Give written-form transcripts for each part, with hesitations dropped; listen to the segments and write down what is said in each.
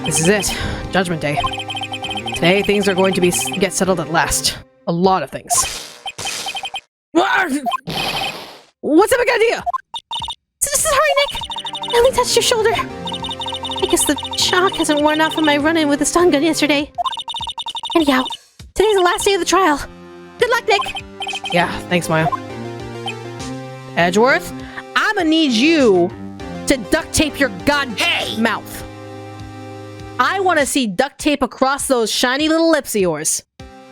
This is it. Judgment Day. Today, things are going to get settled at last. A lot of things. What's the big idea? Sorry, Nick. I only touched your shoulder. I guess the shock hasn't worn off from my run-in with the stun gun yesterday. Anyhow, today's the last day of the trial. Good luck, Nick. Yeah, thanks, Maya. Edgeworth, I'ma need you to duct tape your mouth. I want to see duct tape across those shiny little lips of yours.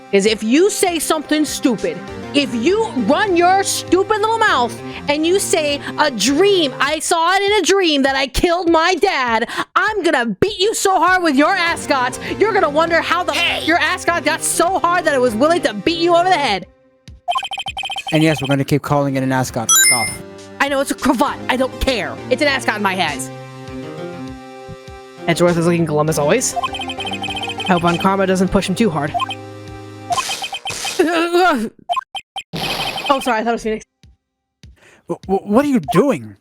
Because if you say something stupid, if you run your stupid little mouth and you say a dream, I saw it in a dream that I killed my dad, I'm gonna beat you so hard with your ascot, you're gonna wonder how your ascot got so hard that it was willing to beat you over the head. And yes, we're gonna keep calling it an ascot. Off. I know, it's a cravat. I don't care. It's an ascot in my eyes. Edgeworth is looking glum as always. I hope on karma doesn't push him too hard. Oh, sorry, I thought it was Phoenix. What are you doing?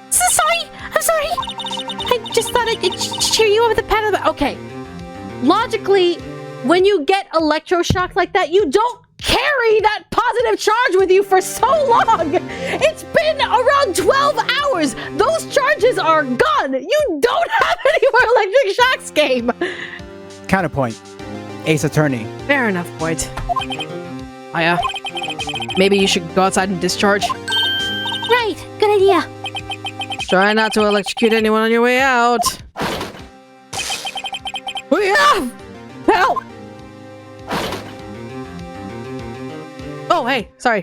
Sorry, I'm sorry. I just thought I could cheer you up with a pat on the back. Okay. Logically, when you get electroshocked like that, you don't carry that positive charge with you for so long. It's been around 12 hours. Those charges are gone. You don't have any more electric shocks, game. Counterpoint. Ace Attorney. Fair enough, Wright. Maya, maybe you should go outside and discharge. Right, good idea. Try not to electrocute anyone on your way out. Yeah! Help! Oh, hey, sorry.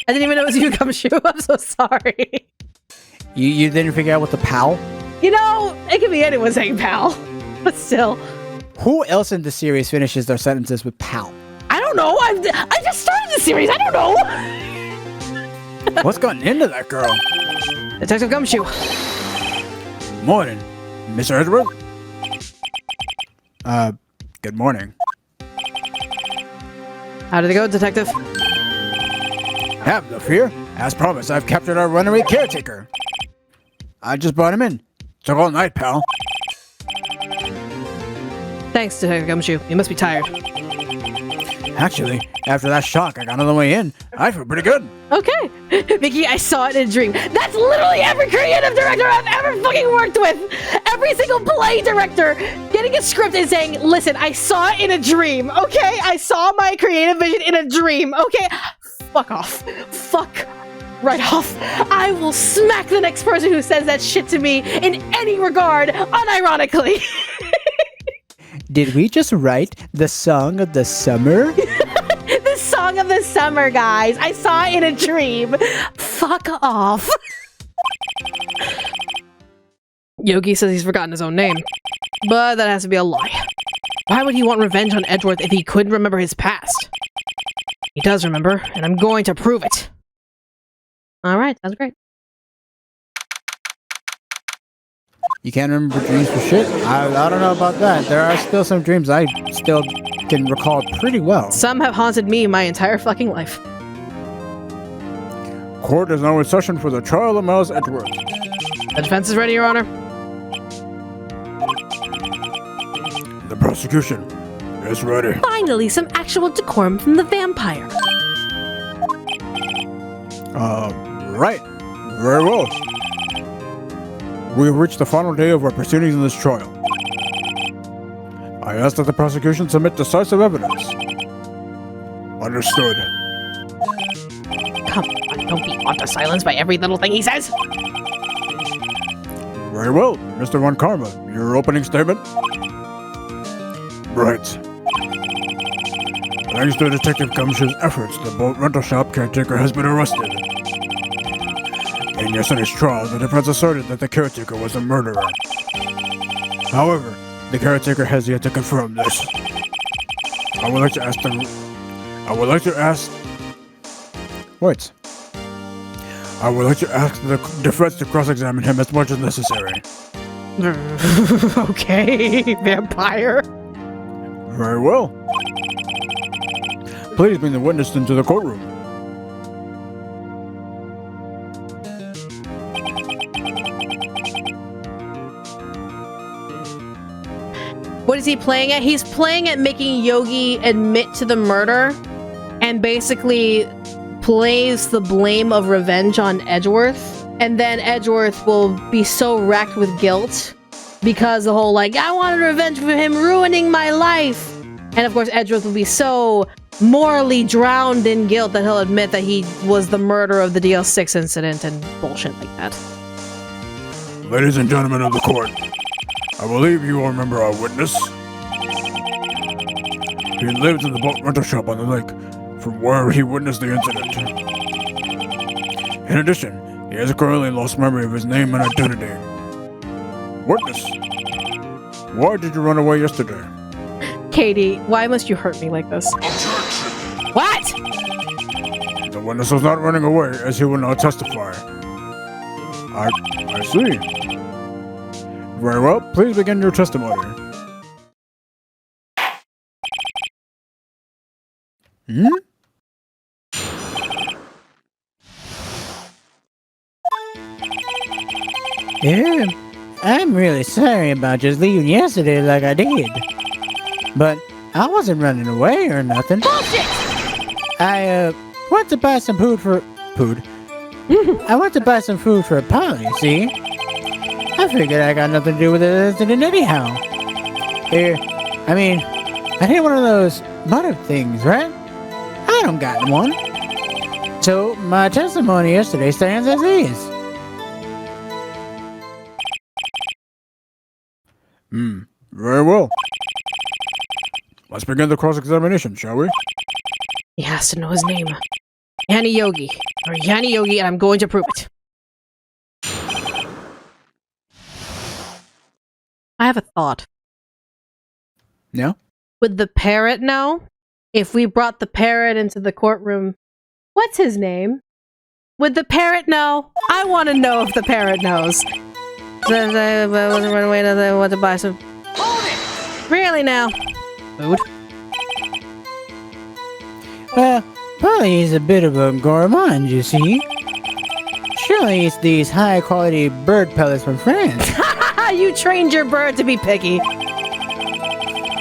I didn't even know it was you, Gumshoe. I'm so sorry. You didn't figure out what the pal? You know, it could be anyone saying pal. But still. Who else in the series finishes their sentences with pal? I don't know. I just started the series. I don't know. What's gotten into that girl? Detective Gumshoe. Morning, Mr. Edgeworth. Good morning. How did it go, Detective? Have no fear. As promised, I've captured our runaway caretaker. I just brought him in. Took all night, pal. Thanks, Detective Gumshoe. You must be tired. Actually, after that shock I got on the way in, I feel pretty good. Okay. Mickey, I saw it in a dream. That's literally every creative director I've ever fucking worked with. Every single play director getting a script and saying, listen, I saw it in a dream, okay? I saw my creative vision in a dream, okay? Fuck off. Fuck right off. I will smack the next person who says that shit to me in any regard, unironically. Did we just write the song of the summer? The song of the summer, guys. I saw it in a dream. Fuck off. Yogi says he's forgotten his own name. But that has to be a lie. Why would he want revenge on Edgeworth if he couldn't remember his past? He does remember, and I'm going to prove it. Alright, sounds great. You can't remember dreams for shit? I don't know about that. There are still some dreams I still can recall pretty well. Some have haunted me my entire fucking life. Court is now in session for the trial of Miles Edgeworth. The defense is ready, Your Honor. The prosecution is ready. Finally, some actual decorum from the vampire. Right. Very well. We have reached the final day of our proceedings in this trial. I ask that the prosecution submit decisive evidence. Understood. Come on, don't be awed to silence by every little thing he says. Very well, Mr. Von Karma. Your opening statement? Right. Thanks to Detective Gumshoe's efforts, the boat rental shop caretaker has been arrested. In yesterday's trial, the defense asserted that the caretaker was a murderer. However, the caretaker has yet to confirm this. I would like to ask the defense to cross-examine him as much as necessary. Okay, vampire. Very well. Please bring the witness into the courtroom. What is he playing at? He's playing at making Yogi admit to the murder and basically plays the blame of revenge on Edgeworth. And then Edgeworth will be so racked with guilt because the whole, like, I wanted revenge for him ruining my life. And of course, Edgeworth will be so morally drowned in guilt that he'll admit that he was the murderer of the DL6 incident and bullshit like that. Ladies and gentlemen of the court, I believe you all remember our witness. He lives in the boat rental shop on the lake, from where he witnessed the incident. In addition, he has currently lost memory of his name and identity. Witness, why did you run away yesterday? Katie, why must you hurt me like this? What? The witness was not running away, as he will not testify. I see. Very well, please begin your testimony. Yeah, I'm really sorry about just leaving yesterday like I did. But I wasn't running away or nothing. Bullshit! I went to buy some food for... I went to buy some food for Polly, see? I figured I got nothing to do with the incident anyhow. I mean, I hit one of those butter things, right? I don't got one. So, my testimony yesterday stands as is. Very well. Let's begin the cross-examination, shall we? He has to know his name. Yanni Yogi. Or Yanni Yogi, and I'm going to prove it. I have a thought. No? Would the parrot know? If we brought the parrot into the courtroom, what's his name? Would the parrot know? I want to know if the parrot knows. I wasn't running away to want to buy some... Really now? Food? Well, Polly is a bit of a gourmand, you see. Surely it's these high-quality bird pellets from France. You trained your bird to be picky.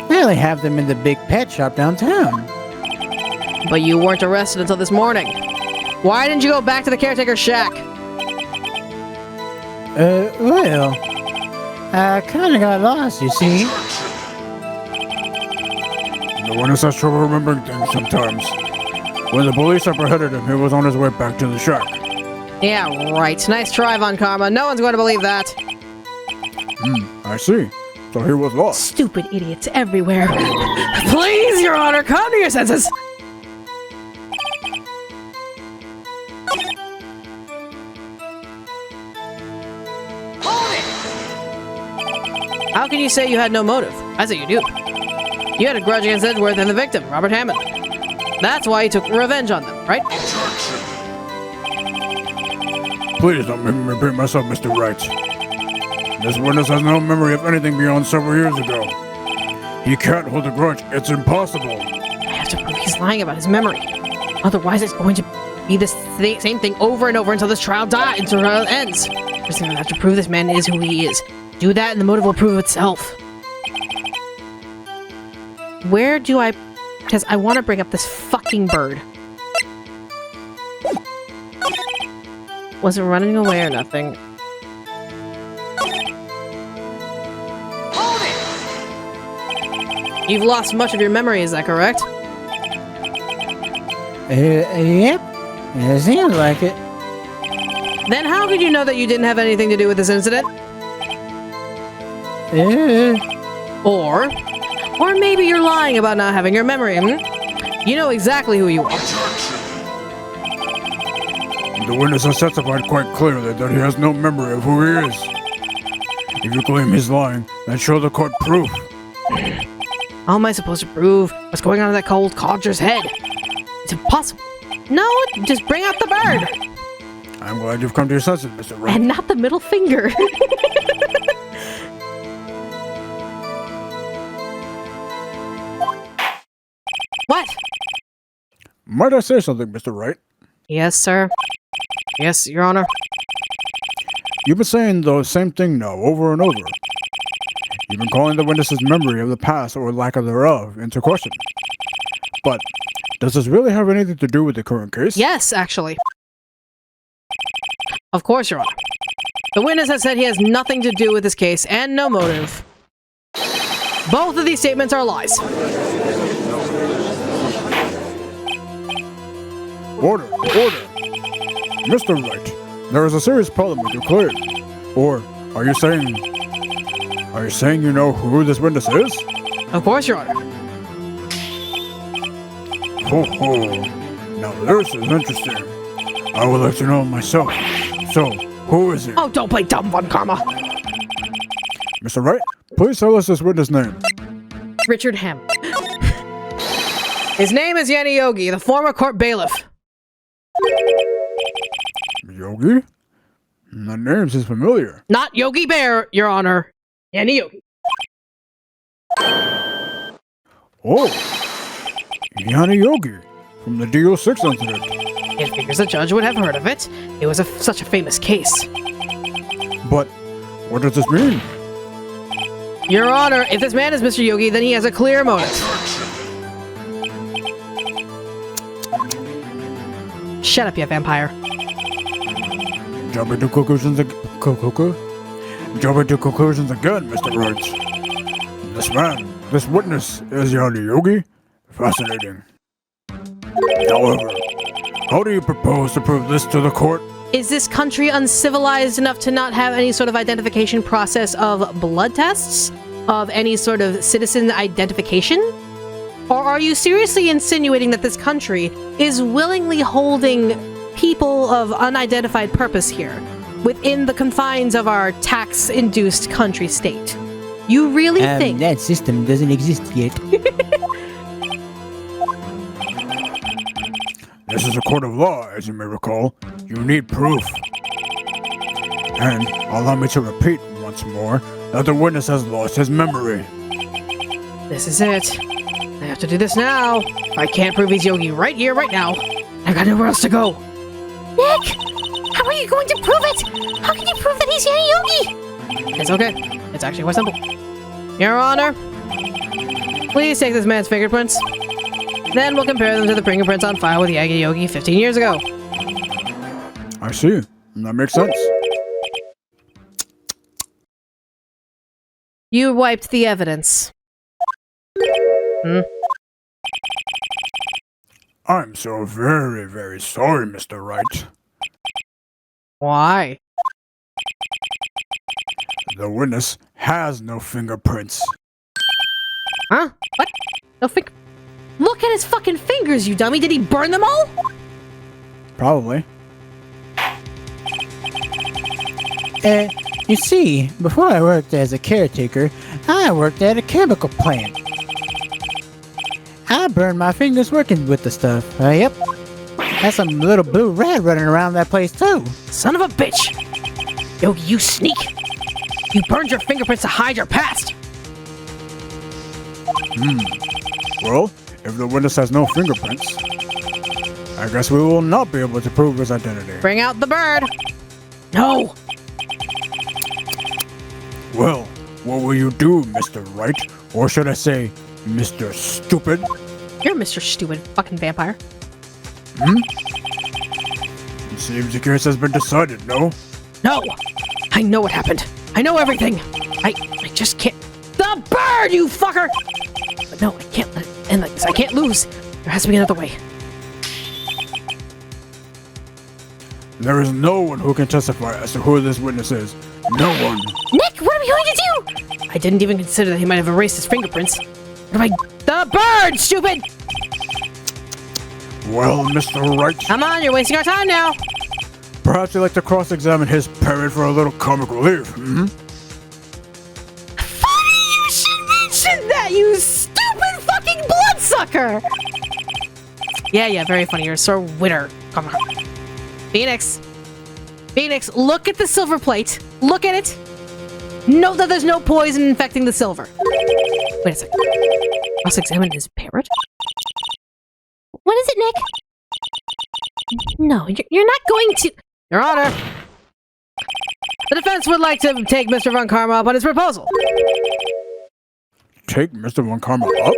They only have them in the big pet shop downtown. But you weren't arrested until this morning. Why didn't you go back to the caretaker's shack? Well, I kinda got lost, you see. The witness has trouble remembering things sometimes. When the police apprehended him, he was on his way back to the shack. Yeah, right. Nice try, Von Karma. No one's going to believe that. I see. So he was lost. Stupid idiots everywhere. Please, Your Honor, come to your senses. How can you say you had no motive? I say you do. You had a grudge against Edgeworth and the victim, Robert Hammond. That's why you took revenge on them, right? Please don't make me repeat myself, Mr. Wright. This witness has no memory of anything beyond several years ago. He can't hold a grudge. It's impossible. I have to prove he's lying about his memory. Otherwise, it's going to be the same thing over and over until this trial ends. First thing I have to prove this man is who he is. Do that and the motive will prove itself. Where do I... Because I want to bring up this fucking bird. Wasn't running away or nothing. You've lost much of your memory, is that correct? Yep. It seems like it. Then how could you know that you didn't have anything to do with this incident? Or maybe you're lying about not having your memory, You know exactly who you are. The witness has testified quite clearly that he has no memory of who he is. If you claim he's lying, then show the court proof. How am I supposed to prove what's going on in that cold codger's head? It's impossible. No, just bring out the bird. I'm glad you've come to your senses, Mr. Wright. And not the middle finger. What? Might I say something, Mr. Wright? Yes, sir. Yes, Your Honor. You've been saying the same thing now, over and over. even calling the witness's memory of the past or lack of thereof into question. But does this really have anything to do with the current case? Yes, actually. Of course, Your Honor. The witness has said he has nothing to do with this case and no motive. Both of these statements are lies. Order! Order! Mr. Wright, there is a serious problem with your claim. Or are you saying you know who this witness is? Of course, Your Honor. Ho ho! Now this is interesting. I would like to know myself. So, who is he? Oh, don't play dumb, Von Karma. Mr. Wright, please tell us this witness' name. Richard Ham. His name is Yogi, the former court bailiff. Yogi? That name seems familiar. Not Yogi Bear, Your Honor. Yogi. Oh! Yogi, from the DO6 incident. It figures the judge would have heard of it. It was such a famous case. But, what does this mean? Your Honor, if this man is Mr. Yogi, then he has a clear motive. Shut up, you vampire. Jumping to conclusions again, Mr. Wright. This witness is Yogi? Fascinating. However, how do you propose to prove this to the court? Is this country uncivilized enough to not have any sort of identification process of blood tests? Of any sort of citizen identification? Or are you seriously insinuating that this country is willingly holding people of unidentified purpose here, within the confines of our tax-induced country state? You really think... That system doesn't exist yet. This is a court of law, as you may recall. You need proof. And allow me to repeat once more that the witness has lost his memory. This is it. I have to do this now. If I can't prove he's Yogi right here, right now, I got nowhere else to go. Nick! How are you going to prove it? How can you prove that he's Yogi? It's okay. It's actually quite simple. Your Honor, please take this man's fingerprints. Then we'll compare them to the fingerprints on file with Yogi 15 years ago. I see. That makes sense. You wiped the evidence. I'm so very, very sorry, Mr. Wright. Why? The witness has no fingerprints. Huh? What? No finger... Look at his fucking fingers, you dummy! Did he burn them all? Probably. You see, before I worked as a caretaker, I worked at a chemical plant. I burned my fingers working with the stuff. Yep. That's some little blue rat running around that place too. Son of a bitch! Yogi, you sneak! You burned your fingerprints to hide your past! Well, if the witness has no fingerprints, I guess we will not be able to prove his identity. Bring out the bird! No! Well, what will you do, Mr. Wright? Or should I say, Mr. Stupid? You're Mr. Stupid fucking vampire. It seems the case has been decided, no? No! I know what happened. I know everything. I just can't... The bird, you fucker! But no, I can't let it end like this. I can't lose. There has to be another way. There is no one who can testify as to who this witness is. No one. Nick, what are we going to do? I didn't even consider that he might have erased his fingerprints. What am I... The bird, stupid! Well, Mr. Wright, Come on, you're wasting our time now. perhaps you'd like to cross-examine his parrot for a little comic relief, Funny you should mention that, you stupid fucking bloodsucker! Yeah, very funny. You're so winner. Come on. Phoenix, look at the silver plate. Look at it. Note that there's no poison infecting the silver. Wait a second. Cross-examine his parrot? What is it, Nick? No, you're not going to... Your Honor, the defense would like to take Mr. Von Karma up on his proposal. take Mr. Von Karma up?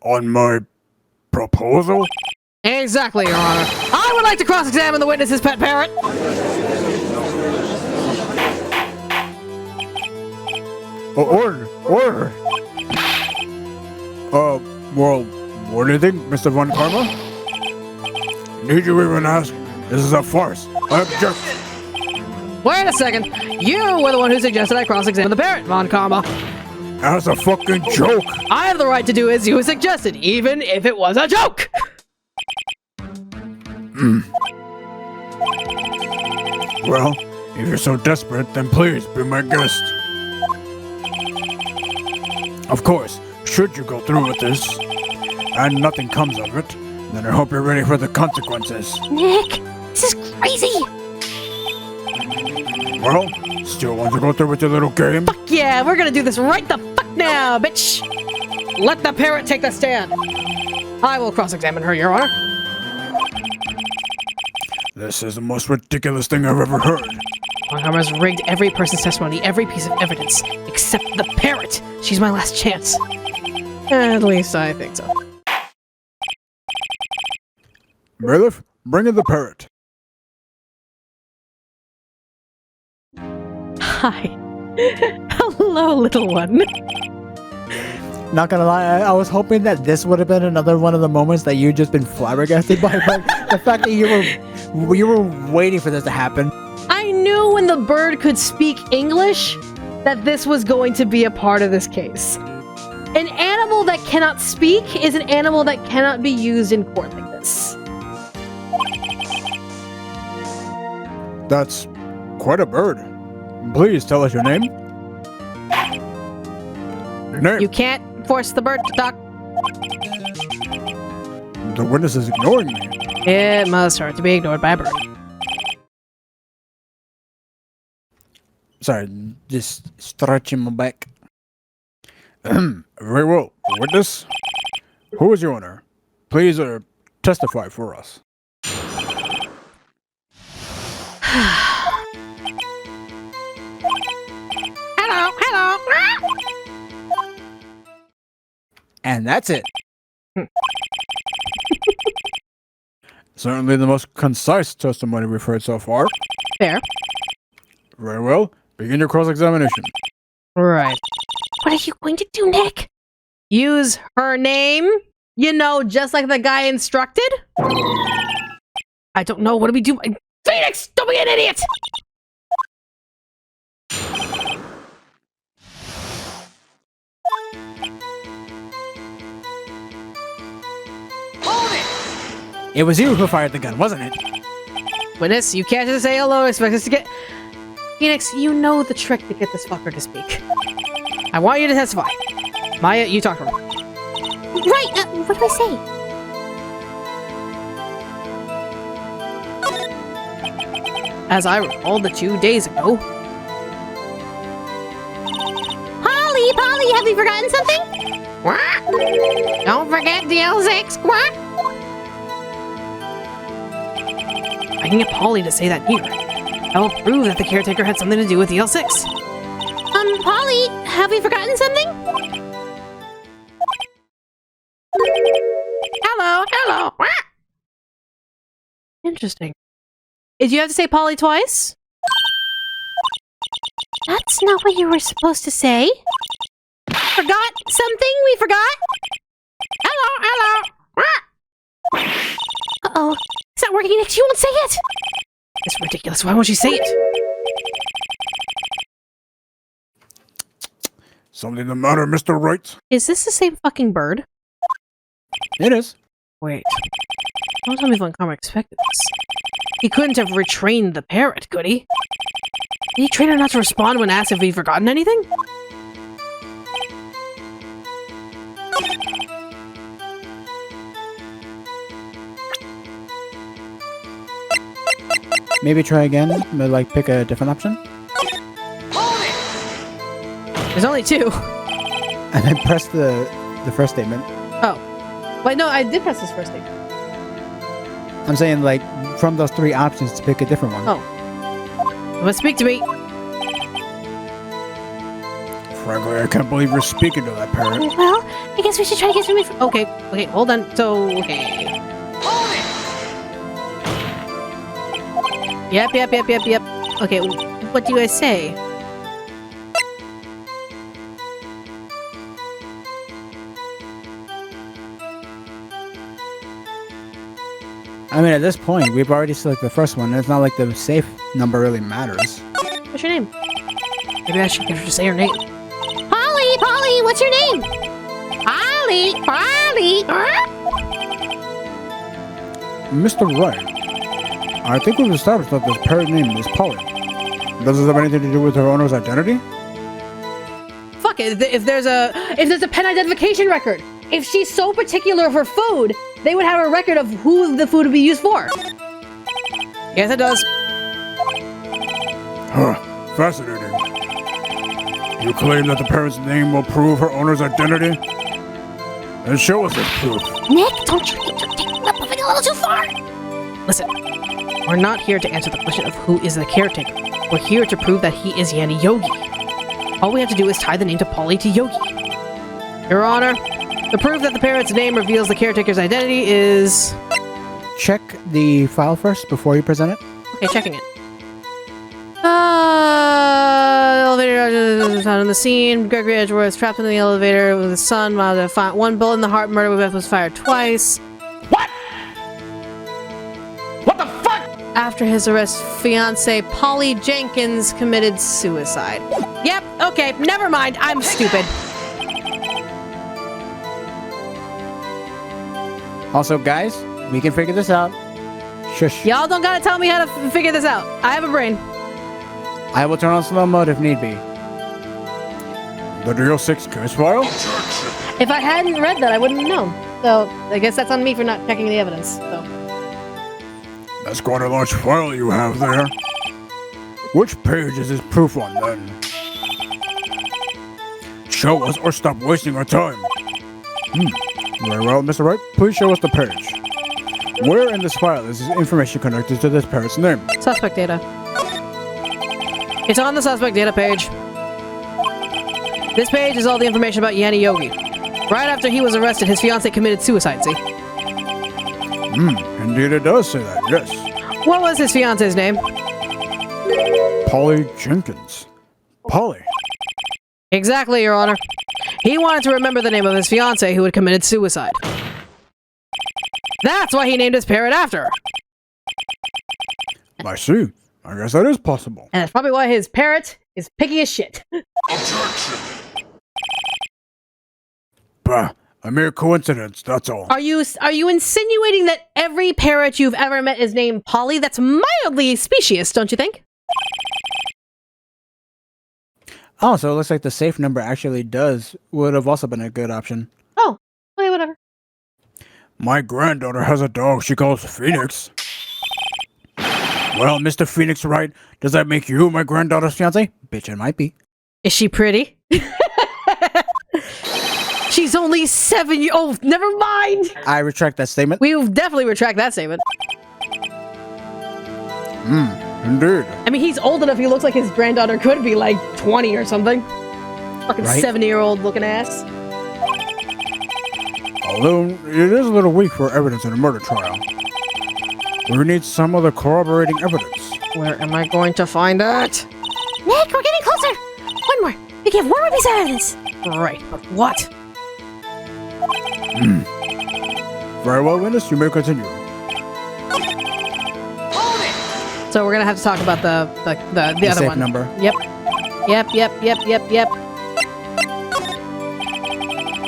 On my proposal? Exactly, Your Honor. I would like to cross-examine the witness's pet parrot. Order. Well, what do you think, Mr. Von Karma? Need you even ask? This is a farce. I object. Wait a second. You were the one who suggested I cross-examine the parrot, Von Karma. That's a fucking joke. I have the right to do as you suggested, even if it was a joke. Well, if you're so desperate, then please be my guest. Of course, should you go through with this, and nothing comes of it, then I hope you're ready for the consequences. Nick, this is crazy. Well, still want to go through with your little game? Fuck yeah, we're gonna do this right the fuck now, bitch. Let the parrot take the stand. I will cross-examine her, Your Honor. This is the most ridiculous thing I've ever heard. Von Karma's rigged every person's testimony, every piece of evidence, except the parrot. She's my last chance. At least I think so. Bailiff, bring in the parrot. Hi. Hello, little one. Not gonna lie, I was hoping that this would have been another one of the moments that you'd just been flabbergasted by, but the fact that you were waiting for this to happen. I knew when the bird could speak English that this was going to be a part of this case. An animal that cannot speak is an animal that cannot be used in court like this. That's quite a bird. Please tell us your name. Your name. You can't force the bird to talk. The witness is ignoring me. It must hurt to be ignored by a bird. Sorry, just stretching my back. Very well. Witness, who is your owner? Please testify for us. Hello. And that's it. Certainly the most concise testimony we've heard so far. Fair. Very well. Begin your cross-examination. Right. What are you going to do, Nick? Use her name? You know, just like the guy instructed? I don't know. What do we do? Phoenix, don't be an idiot! It was you who fired the gun, wasn't it? Witness, you can't just say hello and expect us to get... Phoenix, you know the trick to get this fucker to speak. I want you to testify. Maya, you talk to her. Right, what do I say? As I recall the 2 days ago. Polly, have you forgotten something? What? Don't forget the L6, what? I can get Polly to say that here. I will prove that the caretaker had something to do with the L6. Polly, have we forgotten something? Hello. Interesting. Did you have to say Polly twice? That's not what you were supposed to say. Forgot something? We forgot? Hello. Uh-oh. It's not working, Nick. She won't say it. It's ridiculous. Why won't she say it? Something the matter, Mr. Wright? Is this the same fucking bird? It is. Wait. Don't tell me Von Karma expected this. He couldn't have retrained the parrot, could he? Did he train her not to respond when asked if he'd forgotten anything? Maybe try again, but like pick a different option. There's only 2. And then press the first statement. Oh. Wait, no, I did press this first thing. I'm saying like from those 3 options to pick a different one. Oh. You must speak to me. Frankly, I can't believe you're speaking to that parrot. Well, I guess we should try to get some information. Okay, hold on. So, okay. Yep. Okay, what do you guys say? I mean, at this point, we've already selected the first one. It's not like the safe number really matters. What's your name? Maybe I should get her to say her name. Polly, what's your name? Polly. Mr. Wright, I think we've established that this parrot name is Polly. Does this have anything to do with her owner's identity? Fuck it, if there's a pen identification record. If she's so particular of her food, they would have a record of who the food would be used for. Yes, it does. Huh, fascinating. You claim that the parrot's name will prove her owner's identity? Then show us this proof. Nick, don't you think you're taking that moving a little too far? Listen, we're not here to answer the question of who is the caretaker. We're here to prove that he is Yanni Yogi. All we have to do is tie the name to Polly to Yogi. Your Honor, the proof that the parrot's name reveals the caretaker's identity is... Check the file first before you present it. Okay, checking it. Elevator found on the scene. Gregory Edgeworth trapped in the elevator with his son. One bullet in the heart. Murder weapon was fired twice. What? What the fuck? After his arrest, fiancée Polly Jenkins committed suicide. Yep, okay, never mind. I'm stupid. Also, guys, we can figure this out. Shush. Y'all don't gotta tell me how to figure this out. I have a brain. I will turn on slow mode if need be. The real 6 case file? If I hadn't read that, I wouldn't know. So, I guess that's on me for not checking the evidence. So. That's quite a large file you have there. Which page is this proof on, then? Show us or stop wasting our time. Very well, Mr. Wright, please show us the page. Where in this file is this information connected to this parrot's name? Suspect data. It's on the suspect data page. This page is all the information about Yanni Yogi. Right after he was arrested, his fiancée committed suicide, see? Indeed it does say that, yes. What was his fiancée's name? Polly Jenkins. Polly. Exactly, Your Honor. He wanted to remember the name of his fiancée who had committed suicide. That's why he named his parrot after her. I see. I guess that is possible. And that's probably why his parrot is picky as shit. Bah, a mere coincidence, that's all. Are you insinuating that every parrot you've ever met is named Polly? That's mildly specious, don't you think? Oh, so it looks like the safe number actually would have also been a good option. Oh, okay, whatever. My granddaughter has a dog she calls Phoenix. Well, Mr. Phoenix Wright, does that make you my granddaughter's fiancé? Bitch, it might be. Is she pretty? She's only 7 years old. Never mind. I retract that statement. We will definitely retract that statement. Indeed. I mean, he's old enough. He looks like his granddaughter could be like 20 or something. Fucking Right? 70-year-old looking ass. Although, it is a little weak for evidence in a murder trial. We need some other corroborating evidence. Where am I going to find that? Nick, we're getting closer. One more. We give one more piece of evidence. Right, but what? Very well, witness, you may continue. So we're gonna have to talk about the other safe one. number. Yep.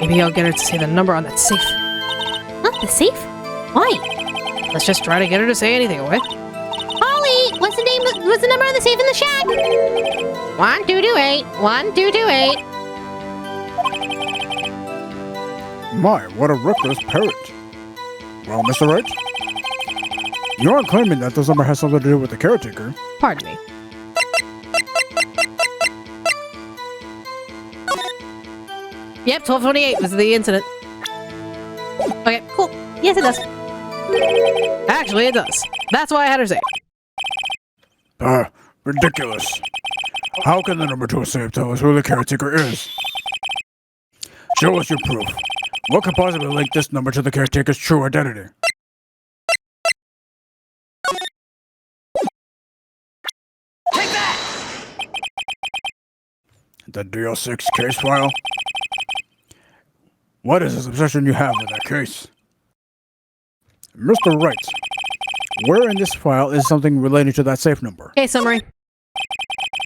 Maybe I'll get her to say the number on that safe. Huh? The safe? Why? Let's just try to get her to say anything, okay? Polly, what's the number of the safe in the shack? 1228. 1228. My, what a reckless parrot. Well, Mr. Wright, you aren't claiming that this number has something to do with the caretaker. Pardon me. Yep, 1228 was the incident. Okay, cool. Yes, it does. Actually, it does. That's why I had her say it. Ridiculous. How can the number 2 safe tell us who the caretaker is? Show us your proof. What could possibly link this number to the caretaker's true identity? Take that! The DL6 case file? What is this obsession you have with that case? Mr. Wright, where in this file is something related to that safe number? Case summary.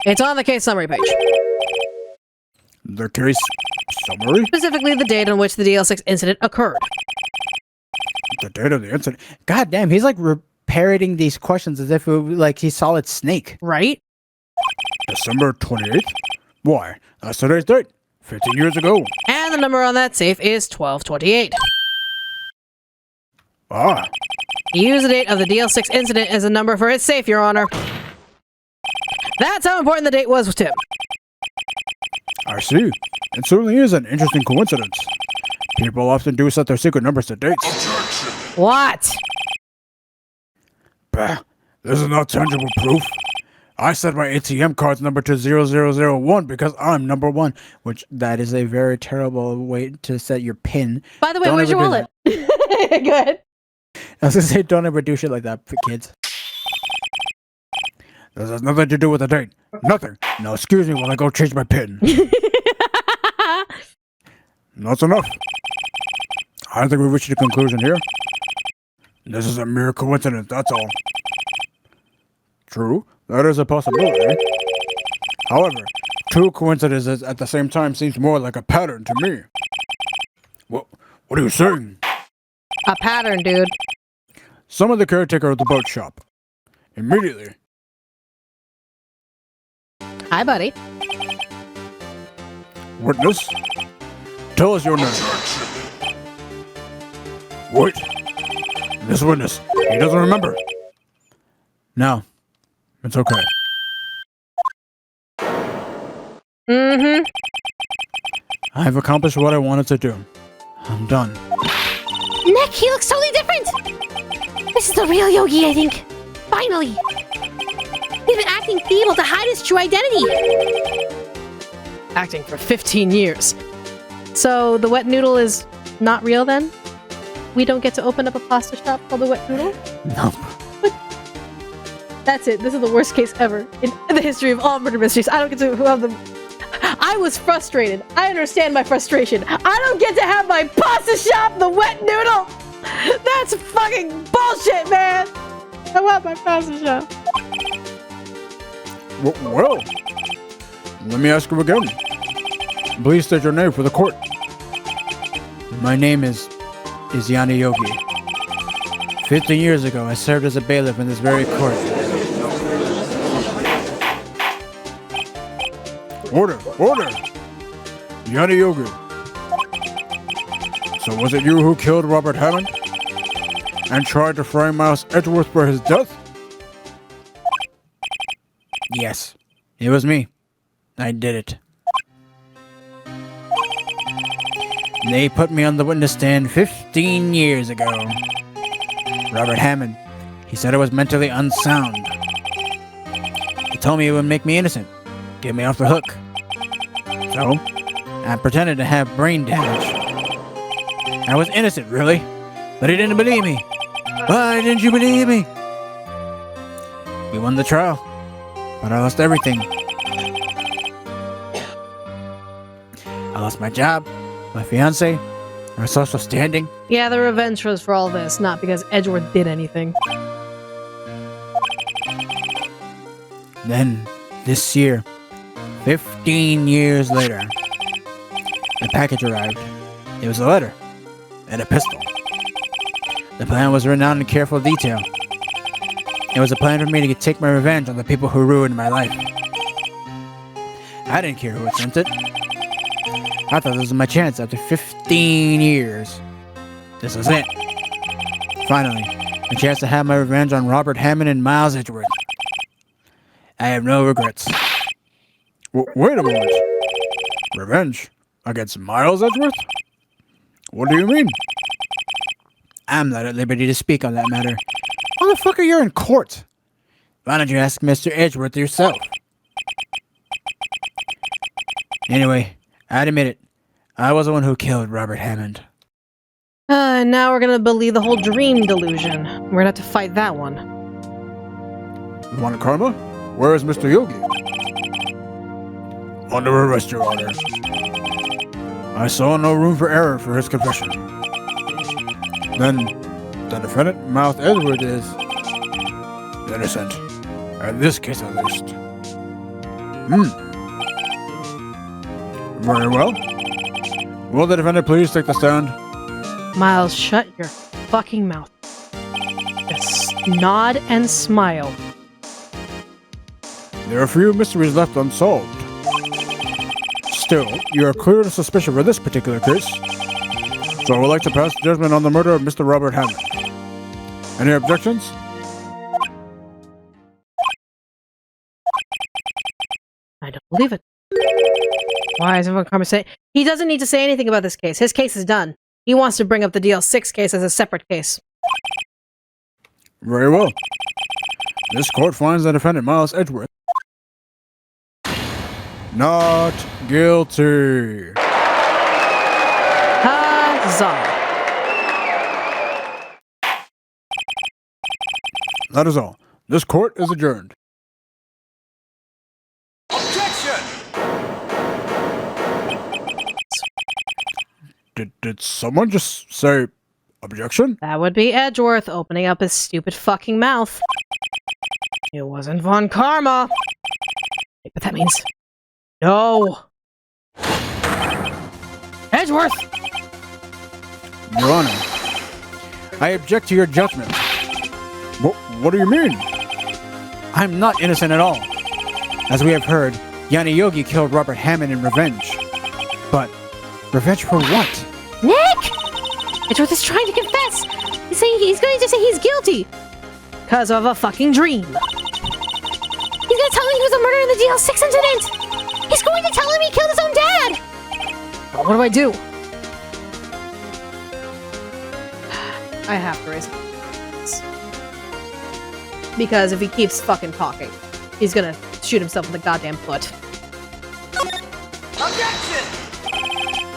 It's on the case summary page. The case summary? Specifically the date on which the DL6 incident occurred. The date of the incident? God damn, he's like parroting these questions as if it was like he Solid Snake. Right? December 28th? Why? That's today's date. 15 years ago. And the number on that safe is 1228. Ah, He used the date of the DL6 incident as a number for his safe, Your Honor. That's how important the date was to him. I see. It certainly is an interesting coincidence. People often do set their secret numbers to dates. What? Bah, this is not tangible proof. I set my ATM card's number to 0001 because I'm number 1, which that is a very terrible way to set your PIN. By the way, Don't where's your ever do wallet? Good. I was gonna say, don't ever do shit like that, kids. This has nothing to do with the date. Nothing. Now excuse me while I go change my PIN. That's enough. I think we've reached a conclusion here. This is a mere coincidence, that's all. True, that is a possibility. However, 2 coincidences at the same time seems more like a pattern to me. What are you saying? A pattern, dude. Summon the caretaker of the boat shop. Immediately. Hi, buddy. Witness, tell us your name. Wait. This witness, he doesn't remember. No. It's okay. Mm-hmm. I've accomplished what I wanted to do. I'm done. Nick, he looks totally different! This is the real Yogi, I think. Finally! He's been acting feeble to hide his true identity! Acting for 15 years. So the wet noodle is not real then? We don't get to open up a pasta shop called the Wet Noodle? Nope. That's it. This is the worst case ever in the history of all murder mysteries. I don't get to have them. I was frustrated. I understand my frustration. I don't get to have my pasta shop, the Wet Noodle. That's fucking bullshit, man. I want my pasta shop. Well, let me ask you again. Please state your name for the court. My name is Yanni Yogi. 15 years ago, I served as a bailiff in this very court. Order! Order! Yanni Yogi. So was it you who killed Robert Hammond? And tried to frame Miles Edgeworth for his death? Yes, it was me. I did it. They put me on the witness stand 15 years ago. Robert Hammond, he said I was mentally unsound. He told me it would make me innocent, get me off the hook. So, I pretended to have brain damage. I was innocent, really, but he didn't believe me. Why didn't you believe me? We won the trial, but I lost everything. I lost my job, my fiance, my social standing. Yeah, the revenge was for all this, not because Edgeworth did anything. Then, this year, 15 years later, the package arrived. It was a letter and a pistol. The plan was written out in careful detail. It was a plan for me to take my revenge on the people who ruined my life. I didn't care who had sent it. I thought this was my chance after 15 years. This was it. Finally, a chance to have my revenge on Robert Hammond and Miles Edgeworth. I have no regrets. Wait a moment. Revenge? Against Miles Edgeworth? What do you mean? I'm not at liberty to speak on that matter. Motherfucker, you're in court. Why don't you ask Mr. Edgeworth yourself? Anyway, I admit it. I was the one who killed Robert Hammond. Now we're gonna believe the whole dream delusion. We're gonna have to fight that one. Want karma? Where is Mr. Yogi? Under arrest, Your Honor. I saw no room for error for his confession. Then, the defendant, Mouth Edgeworth, is innocent. In this case, at least. Very well. Will the defendant please take the stand? Miles, shut your fucking mouth. Just nod and smile. There are few mysteries left unsolved. Still, you are clear of suspicion for this particular case. So I would like to pass judgment on the murder of Mr. Robert Hammond. Any objections? I don't believe it. Why is everyone conversation? He doesn't need to say anything about this case. His case is done. He wants to bring up the DL6 case as a separate case. Very well. This court finds the defendant, Miles Edgeworth, not guilty. Huzzah. That is all. This court is adjourned. Did someone just say objection? That would be Edgeworth opening up his stupid fucking mouth. It wasn't Von Karma. But that means... No. Edgeworth! Your Honor, I object to your judgment. What do you mean? I'm not innocent at all. As we have heard, Yogi killed Robert Hammond in revenge. But revenge for what? Nick! Edgeworth is trying to confess. He's saying he's going to say he's guilty. Because of a fucking dream. He's going to tell him he was a murderer in the DL6 incident. He's going to tell him he killed his own dad. What do I do? I have to raise this. Because if he keeps fucking talking, he's gonna shoot himself in the goddamn foot. Objection!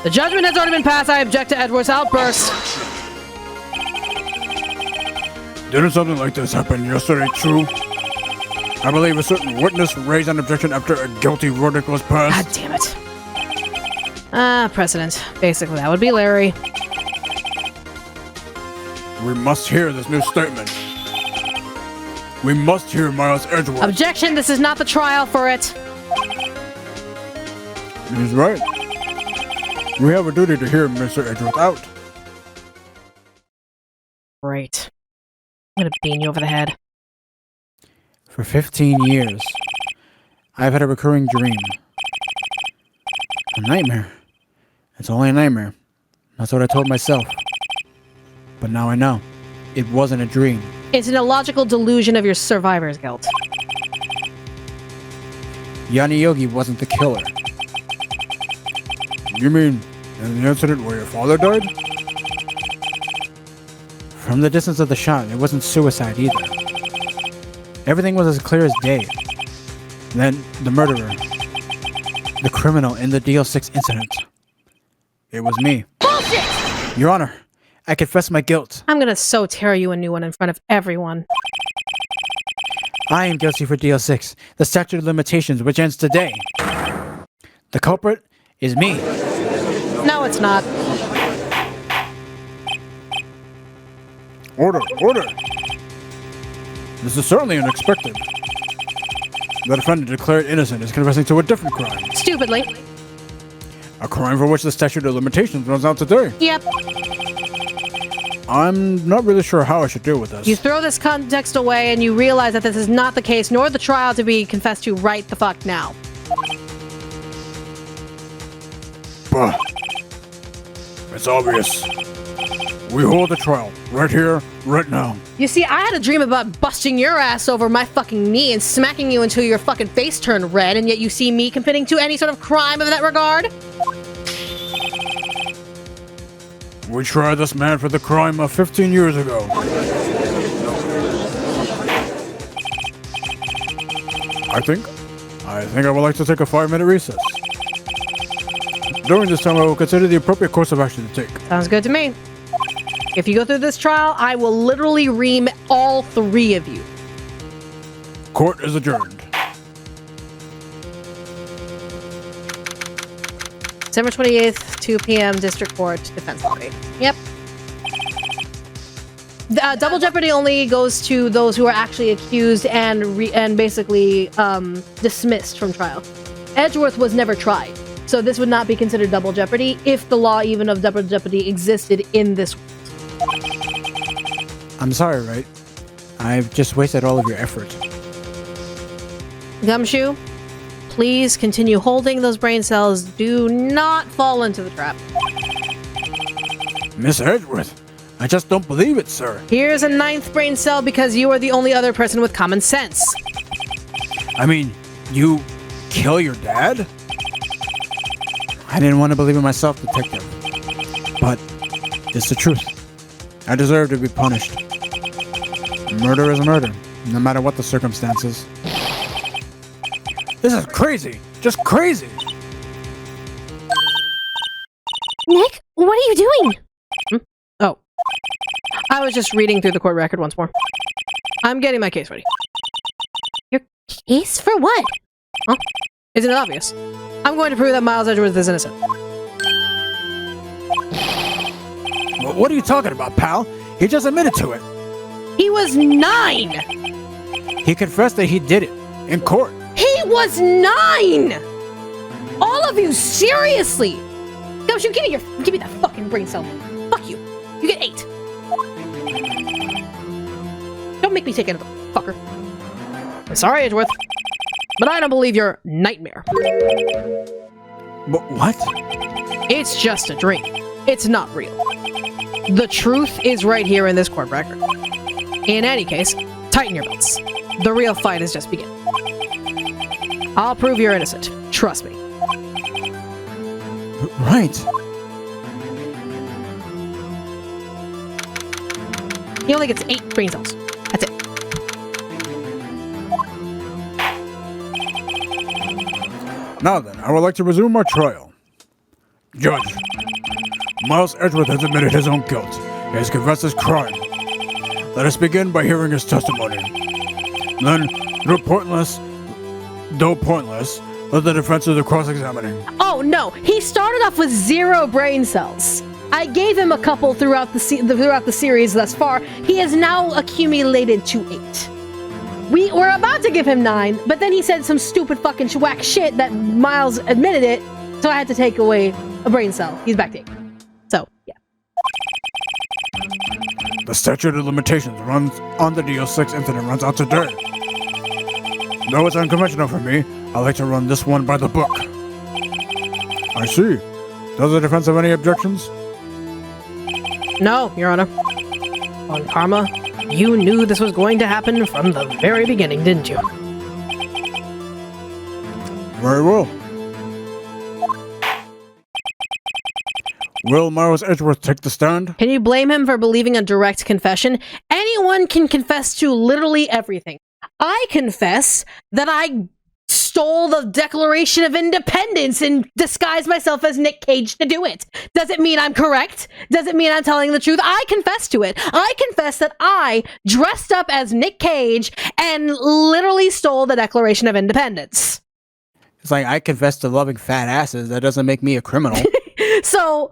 The judgment has already been passed. I object to Edward's outburst. Didn't something like this happen yesterday, too? I believe a certain witness raised an objection after a guilty verdict was passed. God damn it. Precedent. Basically, that would be Larry. We must hear this new statement. We must hear Miles Edgeworth. Objection, this is not the trial for it. He's right. We have a duty to hear Mr. Edgeworth out. Great. I'm gonna bean you over the head. For 15 years, I've had a recurring dream. A nightmare. It's only a nightmare. That's what I told myself. But now I know. It wasn't a dream. It's an illogical delusion of your survivor's guilt. Yogi wasn't the killer. You mean in the incident where your father died? From the distance of the shot, it wasn't suicide either. Everything was as clear as day. Then, the murderer. The criminal in the DL6 incident. It was me. Bullshit! Your Honor, I confess my guilt. I'm gonna so tear you a new one in front of everyone. I am guilty for DL6, the statute of limitations which ends today. The culprit is me. No, it's not. Order, order! This is certainly unexpected. The defendant declared innocent is confessing to a different crime. Stupidly. A crime for which the statute of limitations runs out today. Yep. I'm not really sure how I should deal with this. You throw this context away and you realize that this is not the case, nor the trial to be confessed to right the fuck now. Bah. It's obvious. We hold the trial, right here, right now. You see, I had a dream about busting your ass over my fucking knee and smacking you until your fucking face turned red, and yet you see me committing to any sort of crime of that regard? We tried this man for the crime of 15 years ago. I think I would like to take a 5-minute recess. During this time, I will consider the appropriate course of action to take. Sounds good to me. If you go through this trial, I will literally ream all 3 of you. Court is adjourned. December 28th, 2 p.m., District Court, Defense Lobby. Yep. Double jeopardy only goes to those who are actually accused and basically dismissed from trial. Edgeworth was never tried, so this would not be considered double jeopardy if the law even of double jeopardy existed in this world. I'm sorry, Wright. I've just wasted all of your effort. Gumshoe, please continue holding those brain cells. Do not fall into the trap. Miss Edgeworth, I just don't believe it, sir. Here's a 9th brain cell because you are the only other person with common sense. I mean, you kill your dad? I didn't want to believe in myself, Detective. But it's the truth. I deserve to be punished. Murder is a murder, no matter what the circumstances. This is crazy. Just crazy. Nick, what are you doing? Oh. I was just reading through the court record once more. I'm getting my case ready. Your case for what? Huh? Isn't it obvious? I'm going to prove that Miles Edgeworth is innocent. What are you talking about, pal? He just admitted to it. He was 9! He confessed that he did it in court. He was 9! All of you, seriously! Gumshoe, give me that fucking brain cell. Fuck you. You get 8. Don't make me take another fucker. I'm sorry, Edgeworth, but I don't believe your nightmare. But what? It's just a dream. It's not real. The truth is right here in this court record. In any case, tighten your belts. The real fight is just beginning. I'll prove you're innocent. Trust me. Right. He only gets 8 brain cells. That's it. Now then, I would like to resume our trial. Judge, Miles Edgeworth has admitted his own guilt. He has confessed his crime. Let us begin by hearing his testimony. Then, though pointless, let the defense do the cross-examining. Oh no, he started off with 0 brain cells. I gave him a couple throughout the series thus far. He has now accumulated to 8. We were about to give him 9, but then he said some stupid fucking whack shit that Miles admitted it, so I had to take away a brain cell. He's back to 8. So, yeah. The statute of limitations runs on the DO6 incident runs out today. Though it's unconventional for me, I like to run this one by the book. I see. Does the defense have any objections? No, Your Honor. On Karma, you knew this was going to happen from the very beginning, didn't you? Very well. Will Miles Edgeworth take the stand? Can you blame him for believing a direct confession? Anyone can confess to literally everything. I confess that I stole the Declaration of Independence and disguised myself as Nick Cage to do it. Does it mean I'm correct? Does it mean I'm telling the truth? I confess to it. I confess that I dressed up as Nick Cage and literally stole the Declaration of Independence. It's like I confess to loving fat asses. That doesn't make me a criminal. So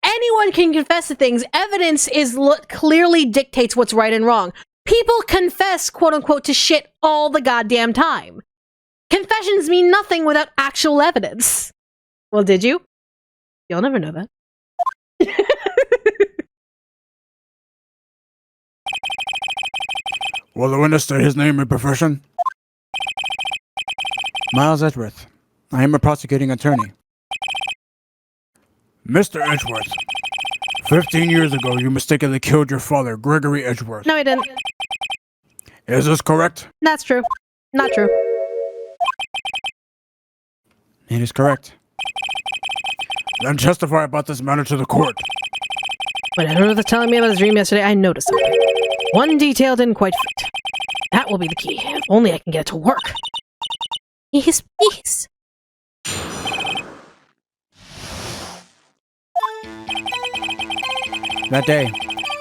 anyone can confess to things. Evidence is clearly dictates what's right and wrong. People confess, quote unquote, to shit all the goddamn time. Confessions mean nothing without actual evidence. Well, did you? You'll never know that. Will the witness state his name and profession? Miles Edgeworth. I am a prosecuting attorney. Mr. Edgeworth, 15 years ago you mistakenly killed your father, Gregory Edgeworth. No, I didn't. Is this correct? That's true. Not true. It is correct. Then testify about this matter to the court. When Edward was telling me about his dream yesterday, I noticed something. One detail didn't quite fit. That will be the key. If only I can get it to work. Please, please. That day,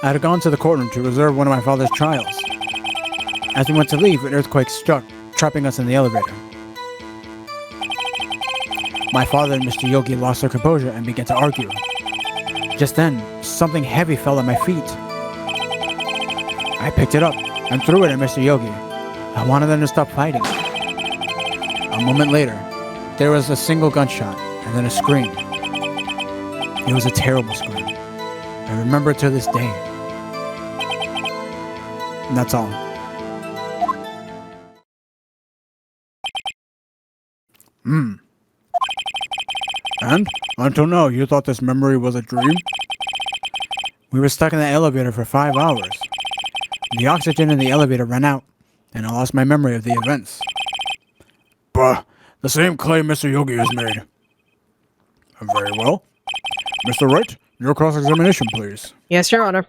I had gone to the courtroom to observe one of my father's trials. As we went to leave, an earthquake struck, trapping us in the elevator. My father and Mr. Yogi lost their composure and began to argue. Just then, something heavy fell at my feet. I picked it up and threw it at Mr. Yogi. I wanted them to stop fighting. A moment later, there was a single gunshot and then a scream. It was a terrible scream. I remember it to this day. And that's all. And? Until now, you thought this memory was a dream? We were stuck in the elevator for 5 hours. The oxygen in the elevator ran out, and I lost my memory of the events. Bah, the same claim Mr. Yogi has made. Very well. Mr. Wright, your cross-examination, please. Yes, Your Honor.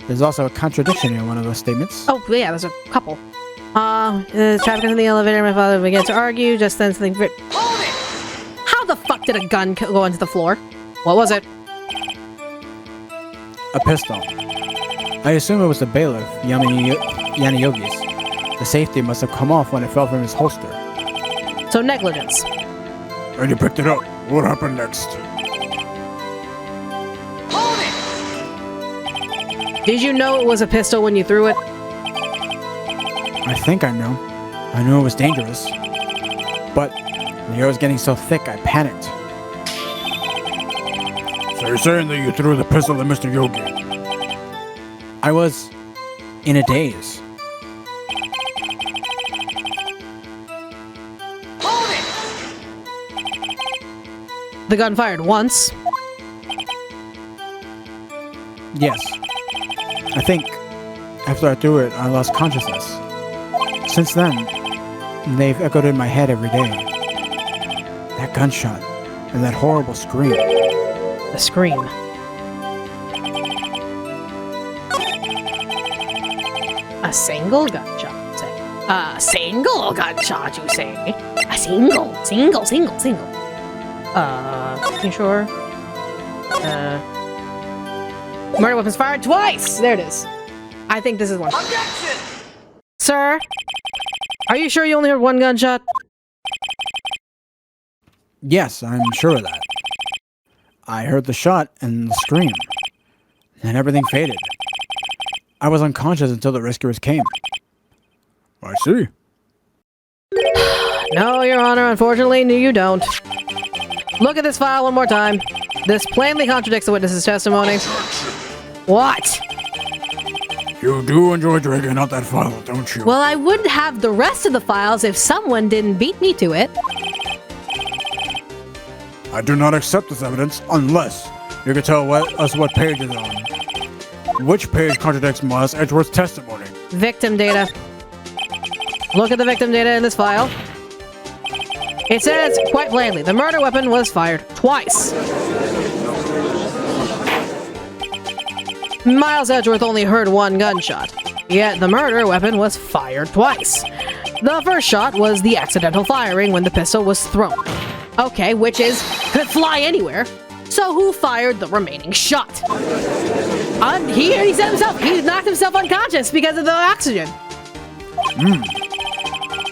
There's also a contradiction in one of those statements. Oh, yeah, there's a couple. Traffic in the elevator, my father began to argue, just then something... Hold it! How the fuck did a gun go into the floor? What was it? A pistol. I assume it was the bailiff, Yanni Yogi's. The safety must have come off when it fell from his holster. So negligence. And you picked it up. What happened next? Hold it! Did you know it was a pistol when you threw it? I think I know. I knew it was dangerous. But the air was getting so thick, I panicked. So you're saying that you threw the pistol at Mr. Yogi? I was in a daze. Hold it! The gun fired once. Yes. I think after I threw it, I lost consciousness. Since then, they've echoed in my head every day. That gunshot and that horrible scream. The scream. A single gunshot, you say? A single gunshot, you say? A single. You sure? Murder weapons fired twice! There it is. I think this is one. Objection! Sir? Are you sure you only heard one gunshot? Yes, I'm sure of that. I heard the shot and the scream. Then everything faded. I was unconscious until the rescuers came. I see. No, Your Honor, unfortunately, no, you don't. Look at this file one more time. This plainly contradicts the witness's testimony. What? You do enjoy dragging out that file, don't you? Well, I would have the rest of the files if someone didn't beat me to it. I do not accept this evidence unless you can tell us what page it's on. Which page contradicts Miles Edgeworth's testimony? Victim data. Look at the victim data in this file. It says, quite plainly, the murder weapon was fired twice. Miles Edgeworth only heard one gunshot, yet the murder weapon was fired twice. The first shot was the accidental firing when the pistol was thrown. Okay, which is, could fly anywhere. So who fired the remaining shot? He said himself, he knocked himself unconscious because of the oxygen.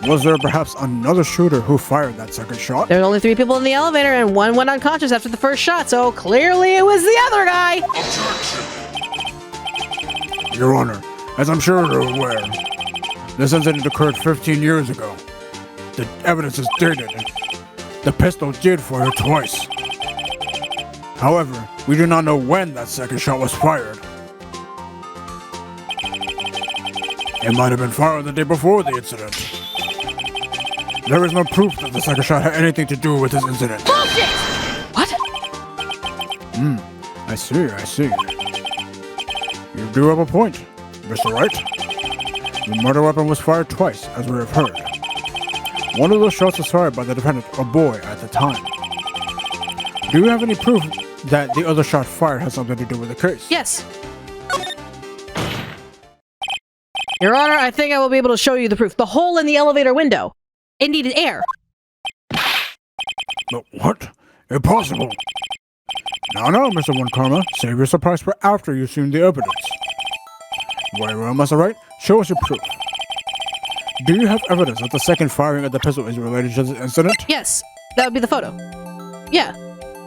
Was there perhaps another shooter who fired that second shot? There were only 3 people in the elevator and one went unconscious after the first shot, so clearly it was the other guy. Your Honor, as I'm sure you're aware, this incident occurred 15 years ago. The evidence is dated. The pistol did fire twice. However, we do not know when that second shot was fired. It might have been fired the day before the incident. There is no proof that the second shot had anything to do with this incident. Bullshit! What? I see. You do have a point, Mr. Wright. The murder weapon was fired twice, as we have heard. One of those shots was fired by the defendant, a boy, at the time. Do you have any proof that the other shot fired has something to do with the case? Yes. Your Honor, I think I will be able to show you the proof. The hole in the elevator window. It needed air. But what? Impossible! Now, Mr. One Karma, save your surprise for after you've seen the evidence. Very well, Mr. Wright, show us your proof. Do you have evidence that the second firing of the pistol is related to this incident? Yes, that would be the photo. Yeah,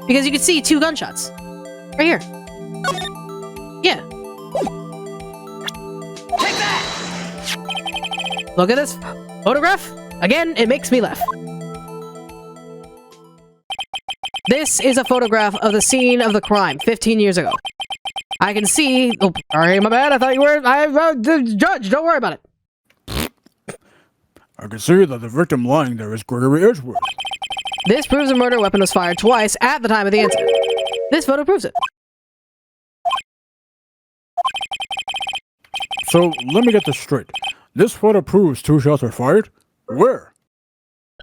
because you could see 2 gunshots. Right here. Yeah. Take that! Look at this photograph. Again, it makes me laugh. This is a photograph of the scene of the crime 15 years ago. I can see... Oh, sorry, my bad. I thought you were... the judge, don't worry about it. I can see that the victim lying there is Gregory Edgeworth. This proves a murder weapon was fired twice at the time of the incident. This photo proves it. So, let me get this straight. This photo proves 2 shots were fired? Where?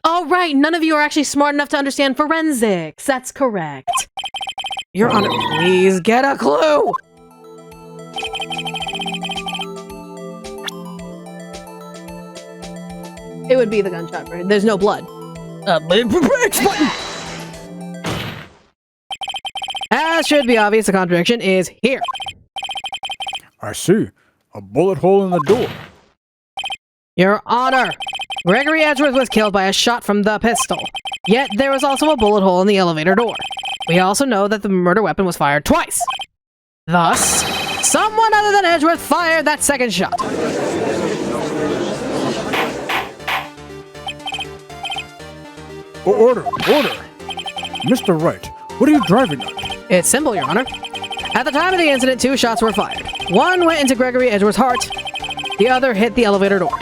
Oh, right. None of you are actually smart enough to understand forensics. That's correct. Your Honor, please get a clue! It would be the gunshot, right? There's no blood. As should be obvious, the contradiction is here. I see. A bullet hole in the door. Your Honor, Gregory Edgeworth was killed by a shot from the pistol. Yet there was also a bullet hole in the elevator door. We also know that the murder weapon was fired twice. Thus, someone other than Edgeworth fired that second shot. Order! Mr. Wright, what are you driving at? It's simple, Your Honor. At the time of the incident, 2 shots were fired. One went into Gregory Edgeworth's heart. The other hit the elevator door.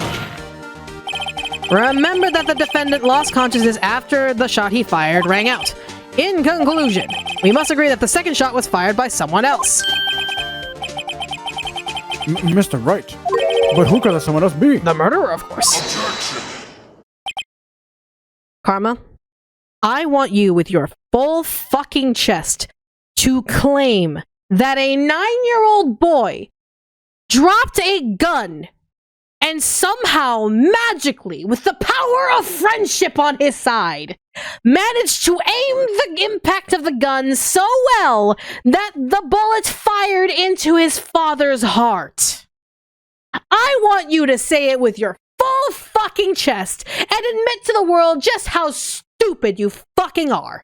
Remember that the defendant lost consciousness after the shot he fired rang out. In conclusion, we must agree that the second shot was fired by someone else. Mr. Wright, but who could that someone else be? The murderer, of course. Karma, I want you with your full fucking chest to claim that a 9-year-old boy dropped a gun and somehow, magically, with the power of friendship on his side, managed to aim the impact of the gun so well that the bullet fired into his father's heart. I want you to say it with your full fucking chest and admit to the world just how stupid you fucking are.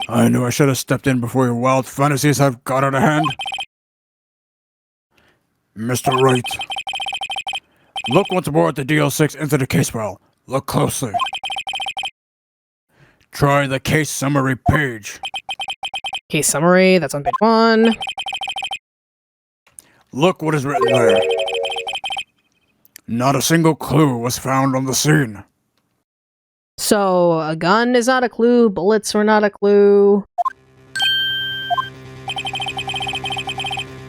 I knew I should have stepped in before your wild fantasies have got out of hand. Mr. Wright, look once more at the DL6 incident case file. Look closely. Try the case summary page. Case summary, that's on page 1. Look what is written there. Not a single clue was found on the scene. So, a gun is not a clue, bullets were not a clue.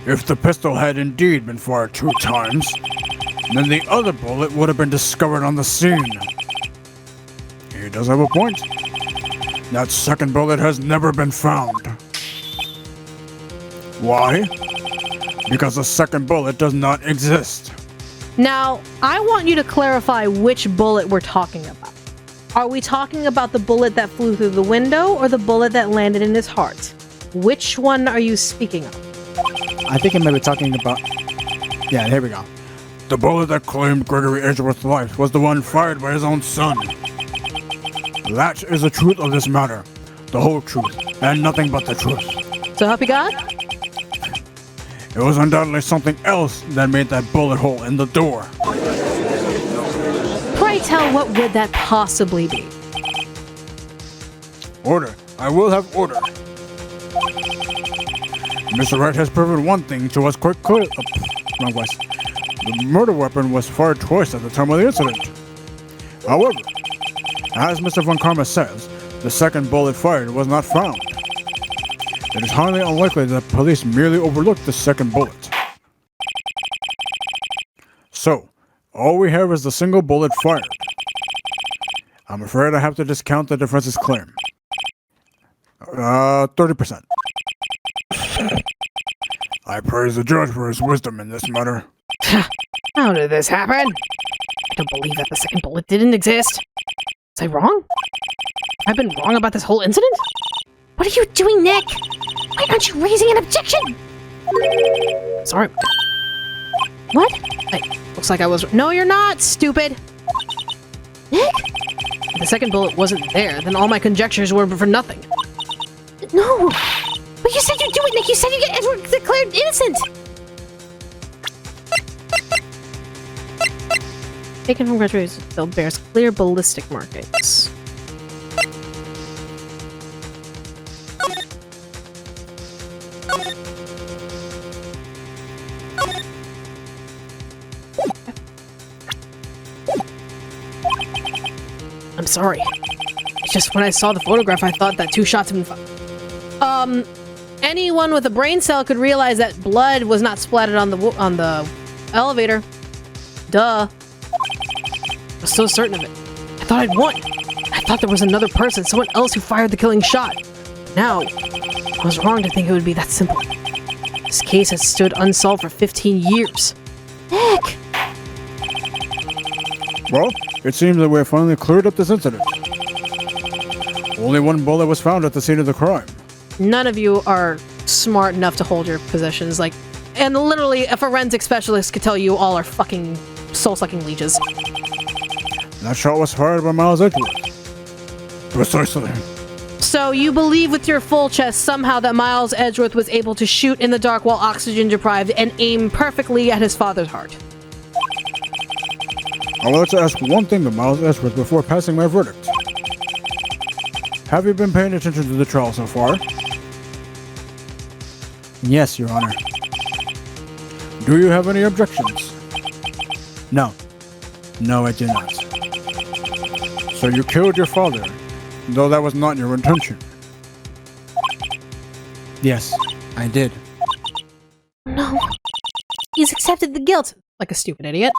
If the pistol had indeed been fired 2 times, then the other bullet would have been discovered on the scene. He does have a point. That second bullet has never been found. Why? Because the second bullet does not exist. Now, I want you to clarify which bullet we're talking about. Are we talking about the bullet that flew through the window or the bullet that landed in his heart? Which one are you speaking of? I think I may be talking about... Yeah, here we go. The bullet that claimed Gregory Edgeworth's life was the one fired by his own son. That is the truth of this matter. The whole truth, and nothing but the truth. So help you God? It was undoubtedly something else that made that bullet hole in the door. Pray tell, what would that possibly be? Order. I will have order. Mr. Wright has proven one thing to us quite clear. Wrong voice. The murder weapon was fired twice at the time of the incident. However, as Mr. Von Karma says, the second bullet fired was not found. It is highly unlikely that police merely overlooked the second bullet. So, all we have is the single bullet fired. I'm afraid I have to discount the defense's claim. 30%. I praise the judge for his wisdom in this matter. How did this happen? I don't believe that the second bullet didn't exist. Was I wrong? I've been wrong about this whole incident? What are you doing, Nick? Why aren't you raising an objection? Sorry. What? Looks like I was. No, you're not, stupid. Nick? If the second bullet wasn't there, then all my conjectures were for nothing. No. But you said you'd do it, Nick. You said you'd get Edgeworth declared innocent. Taken from graduation still bears clear ballistic markings. I'm sorry. It's just when I saw the photograph, I thought that 2 shots had been anyone with a brain cell could realize that blood was not splattered on the elevator. Duh. I was so certain of it. I thought I'd won. I thought there was another person, someone else who fired the killing shot. Now, I was wrong to think it would be that simple. This case has stood unsolved for 15 years. Nick! Well, it seems that we have finally cleared up this incident. Only 1 bullet was found at the scene of the crime. None of you are smart enough to hold your positions, and literally a forensic specialist could tell you all are fucking soul-sucking leeches. That shot was fired by Miles Edgeworth. Precisely. So you believe with your full chest somehow that Miles Edgeworth was able to shoot in the dark while oxygen deprived and aim perfectly at his father's heart? I would like to ask one thing of Miles Edgeworth before passing my verdict. Have you been paying attention to the trial so far? Yes, Your Honor. Do you have any objections? No. No, I do not. So you killed your father, though that was not your intention. Yes, I did. No. He's accepted the guilt. Like a stupid idiot.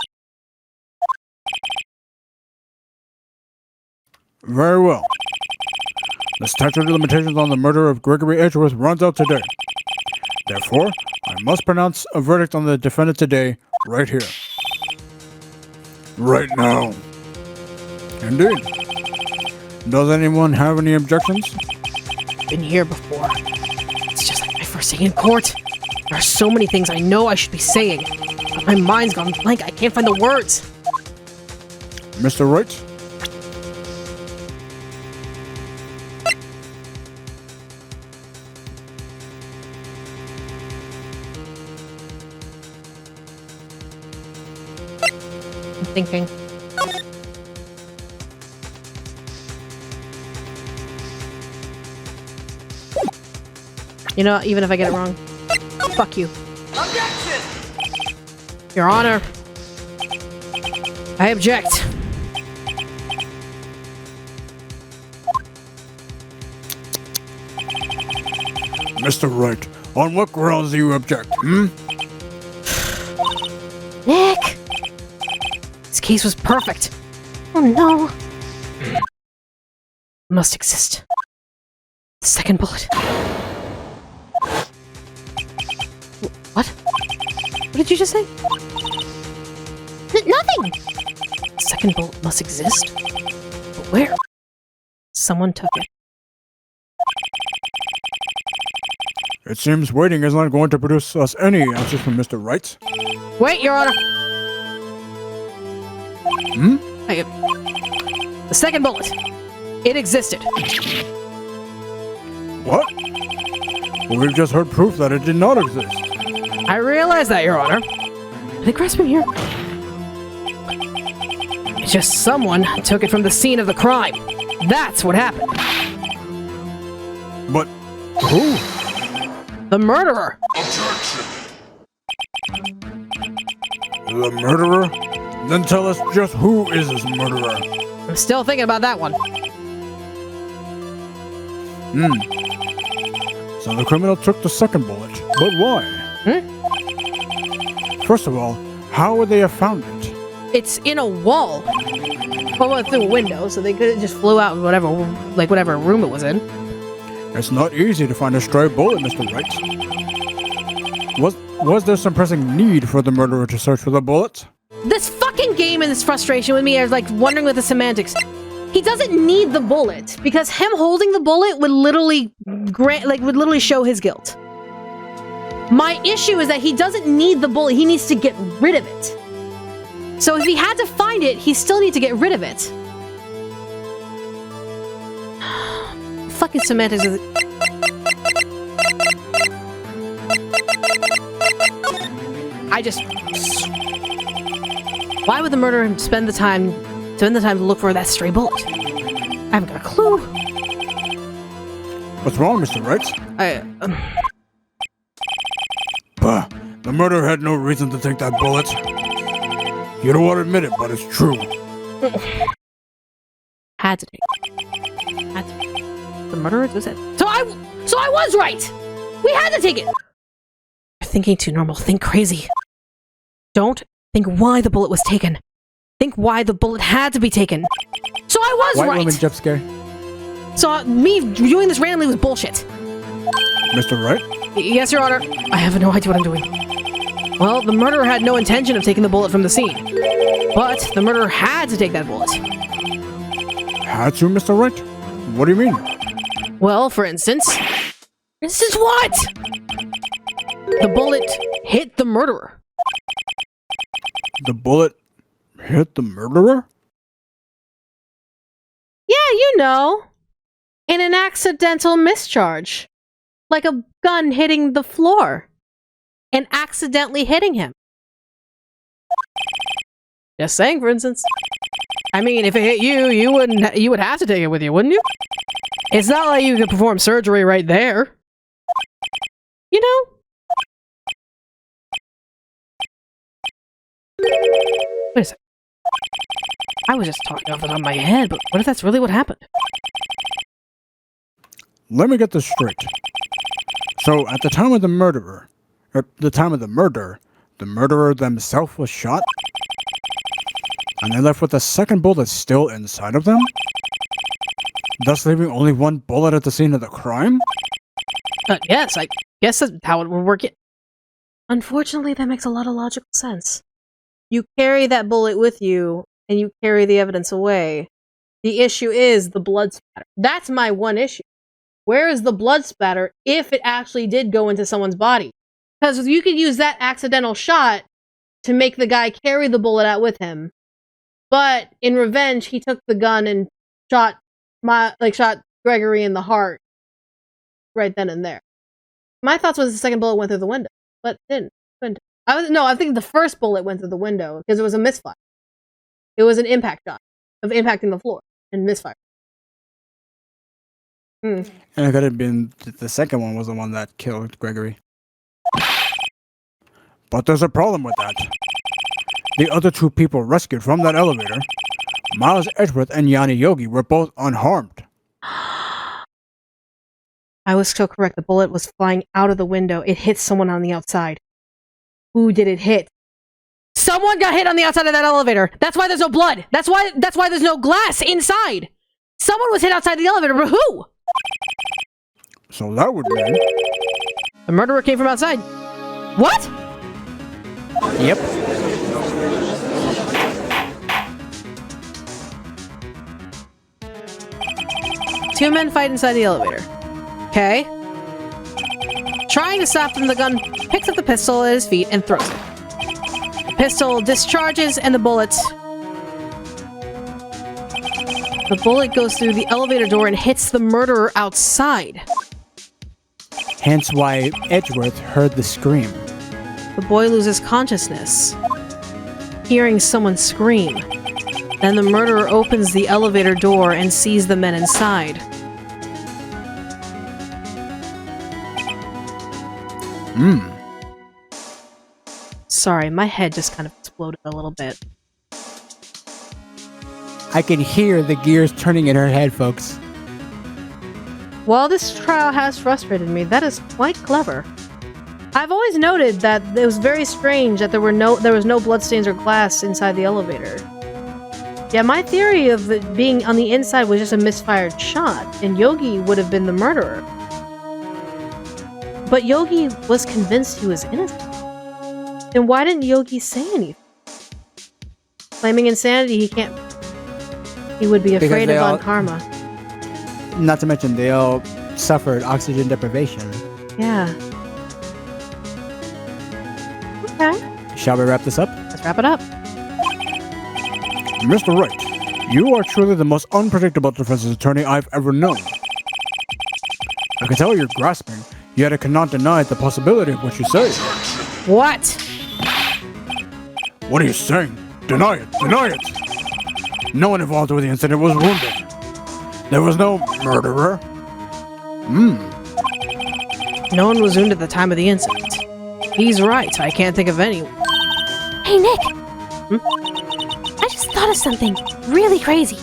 Very well. The statute of limitations on the murder of Gregory Edgeworth runs out today. Therefore, I must pronounce a verdict on the defendant today, right here. Right now. Indeed. Does anyone have any objections? Been here before. It's just like my first day in court. There are so many things I know I should be saying, but my mind's gone blank. I can't find the words. Mr. Wright? I'm thinking. You know, even if I get it wrong, fuck you. Objection! Your Honor, I object. Mr. Wright, on what grounds do you object, Nick! This case was perfect. Oh no. Must exist. The second bullet. What? What did you just say? Nothing! The second bullet must exist? But where? Someone took it. It seems waiting is not going to produce us any answers from Mr. Wright. Wait, Your Honor! The second bullet. It existed. What? Well, we've just heard proof that it did not exist. I realize that, Your Honor. Are they grasping here? It's just someone took it from the scene of the crime. That's what happened. But who? The murderer. The murderer? Then tell us just who is this murderer? I'm still thinking about that one. So the criminal took the second bullet. But why? First of all, how would they have found it? It's in a wall. Well, through a window, so they could have just flew out whatever room it was in. It's not easy to find a stray bullet, Mr. Wright. Was there some pressing need for the murderer to search for the bullet? This fucking game and this frustration with me is like wondering with the semantics. he doesn't need the bullet because him holding the bullet would literally show his guilt. My issue is that he doesn't need the bullet. He needs to get rid of it. So if he had to find it, he still needs to get rid of it. Fucking semantics is... Why would the murderer spend the time to look for that stray bullet? I haven't got a clue. What's wrong, Mr. Wright? Bah, the murderer had no reason to take that bullet. You don't want to admit it, but it's true. Had to take it. The murderer was it. So I was right! We had to take it! You're thinking too normal. Think crazy. Don't think why the bullet was taken. Think why the bullet had to be taken. So I was right! White woman jump scare. So me doing this randomly was bullshit. Mr. Wright? Yes, Your Honor. I have no idea what I'm doing. Well, the murderer had no intention of taking the bullet from the scene. But the murderer had to take that bullet. Had to, Mr. Wright? What do you mean? Well, for instance... Instance what? The bullet hit the murderer. The bullet hit the murderer? Yeah, you know. In an accidental mischarge. Like a gun hitting the floor. And accidentally hitting him. Just saying, for instance. I mean, if it hit you, you would have to take it with you, wouldn't you? It's not like you could perform surgery right there. You know? Wait a second. I was just talking off the top of my head, but what if that's really what happened? Let me get this straight. So, at the time of the murder, the murderer themselves was shot? And they left with a second bullet still inside of them? Thus leaving only one bullet at the scene of the crime? Yes, I guess that's how it would work. Unfortunately, that makes a lot of logical sense. You carry that bullet with you, and you carry the evidence away. The issue is the blood splatter. That's my one issue. Where is the blood splatter if it actually did go into someone's body? Because you could use that accidental shot to make the guy carry the bullet out with him. But in revenge, he took the gun and shot Gregory in the heart right then and there. My thoughts was the second bullet went through the window, but it didn't. I think the first bullet went through the window because it was a misfire. It was an impact shot of impacting the floor and misfire. And it could have been the second one was the one that killed Gregory. But there's a problem with that. The other two people rescued from that elevator, Miles Edgeworth and Yogi, were both unharmed. I was so correct. The bullet was flying out of the window. It hit someone on the outside. Who did it hit? Someone got hit on the outside of that elevator. That's why there's no blood. That's why there's no glass inside. Someone was hit outside the elevator, but who? So that would mean... The murderer came from outside. What? Yep. Two men fight inside the elevator. Okay. Trying to stop them, the gun picks up the pistol at his feet and throws it. The pistol discharges and the bullet goes through the elevator door and hits the murderer outside. Hence why Edgeworth heard the scream. The boy loses consciousness, hearing someone scream. Then the murderer opens the elevator door and sees the men inside. Sorry, my head just kind of exploded a little bit. I can hear the gears turning in her head, folks. While this trial has frustrated me, that is quite clever. I've always noted that it was very strange that there was no bloodstains or glass inside the elevator. Yeah, my theory of it being on the inside was just a misfired shot, and Yogi would have been the murderer. But Yogi was convinced he was innocent. Then why didn't Yogi say anything? Claiming insanity, he can't He would be Because afraid they of all- Von Karma. Not to mention, they all suffered oxygen deprivation. Yeah. Okay. Shall we wrap this up? Let's wrap it up. Mr. Wright, you are truly the most unpredictable defense attorney I've ever known. I can tell you're grasping, yet I cannot deny the possibility of what you say. What? What are you saying? Deny it! Deny it! No one involved with the incident was wounded. There was no murderer. No one was wounded at the time of the incident. He's right. I can't think of anyone. Hey, Nick. I just thought of something really crazy.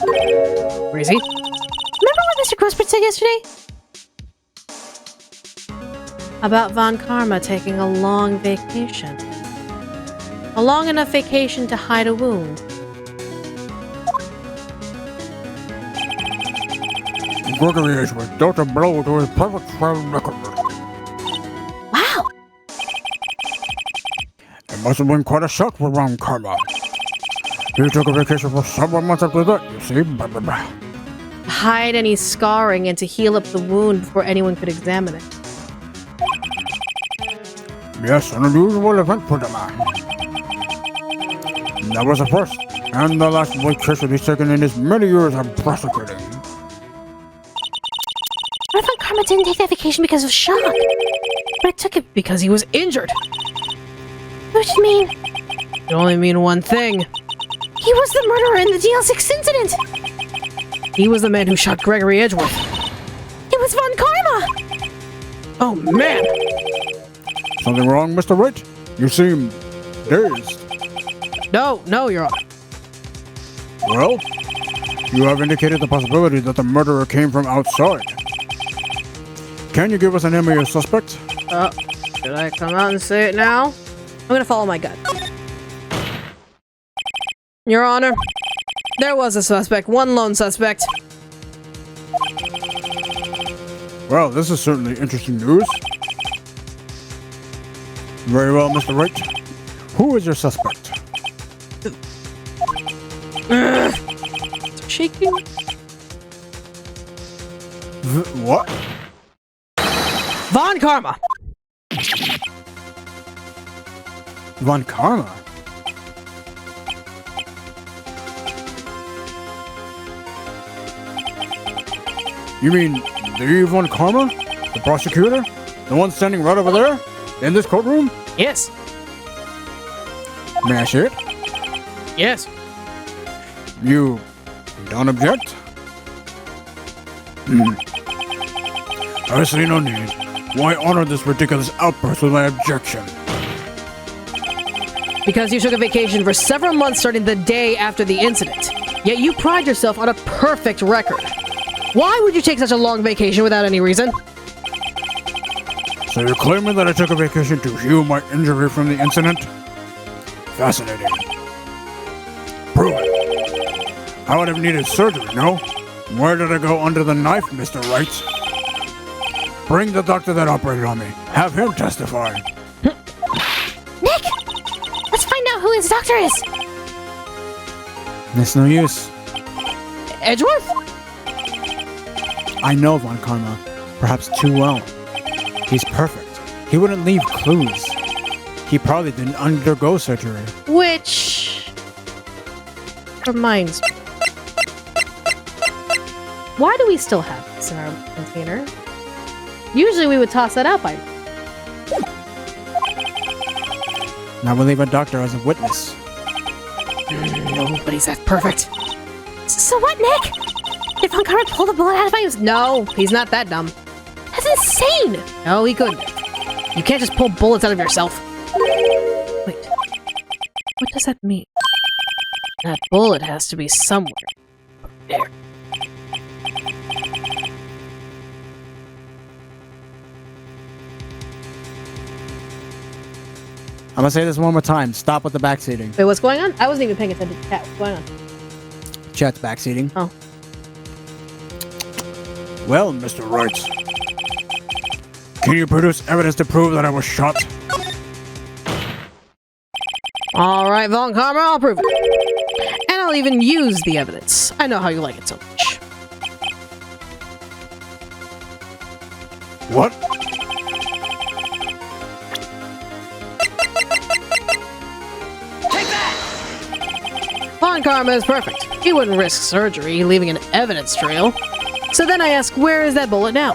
Crazy? Remember what Mr. Grossbert said yesterday? About Von Karma taking a long vacation. A long enough vacation to hide a wound. Gregory Edgeworth dealt a blow to his perfect friend record. Wow. It must have been quite a shock for Von Karma. He took a vacation for several months after that, you see. To hide any scarring and to heal up the wound before anyone could examine it. Yes, an unusual event for the man. That was the first and the last vacation he's taken in his many years of prosecuting. What if Von Karma didn't take that vacation because of shock? But I took it because he was injured. What do you mean? It can only mean one thing. He was the murderer in the DL6 incident! He was the man who shot Gregory Edgeworth. It was Von Karma! Oh man! Something wrong, Mr. Wright? You seem dazed. No, Your Honor. Well, you have indicated the possibility that the murderer came from outside. Can you give us a name of your suspect? Should I come out and say it now? I'm gonna follow my gut. Your Honor, there was a suspect, one lone suspect. Well, this is certainly interesting news. Very well, Mr. Wright. Who is your suspect? Shaking? What? Von Karma! Von Karma? You mean the Von Karma? The prosecutor? The one standing right over there? In this courtroom? Yes. May I see it? Yes. You don't object? I see no need. Why honor this ridiculous outburst with my objection? Because you took a vacation for several months starting the day after the incident. Yet you pride yourself on a perfect record. Why would you take such a long vacation without any reason? So you're claiming that I took a vacation to heal my injury from the incident? Fascinating. Prove it. I would have needed surgery, no? Where did I go under the knife, Mr. Wright? Bring the doctor that operated on me. Have him testify. Nick! Let's find out who his doctor is! It's no use. Edgeworth? I know Von Karma, perhaps too well. He's perfect. He wouldn't leave clues. He probably didn't undergo surgery. Which reminds me. Why do we still have this in our container? Usually we would toss that out by now. Now we'll leave a doctor as a witness. Nobody's that perfect. So what, Nick? Did Von Karma pull the bullet out of my... No, he's not that dumb. That's insane! No, he couldn't. You can't just pull bullets out of yourself. Wait. What does that mean? That bullet has to be somewhere. There. I'm gonna say this one more time. Stop with the backseating. Wait, what's going on? I wasn't even paying attention to chat. What's going on? Chat's backseating. Oh. Well, Mr. Wright. Can you produce evidence to prove that I was shot? Alright, Von Karma, I'll prove it. And I'll even use the evidence. I know how you like it so much. What? Von Karma is perfect. He wouldn't risk surgery, leaving an evidence trail. So then I ask, where is that bullet now?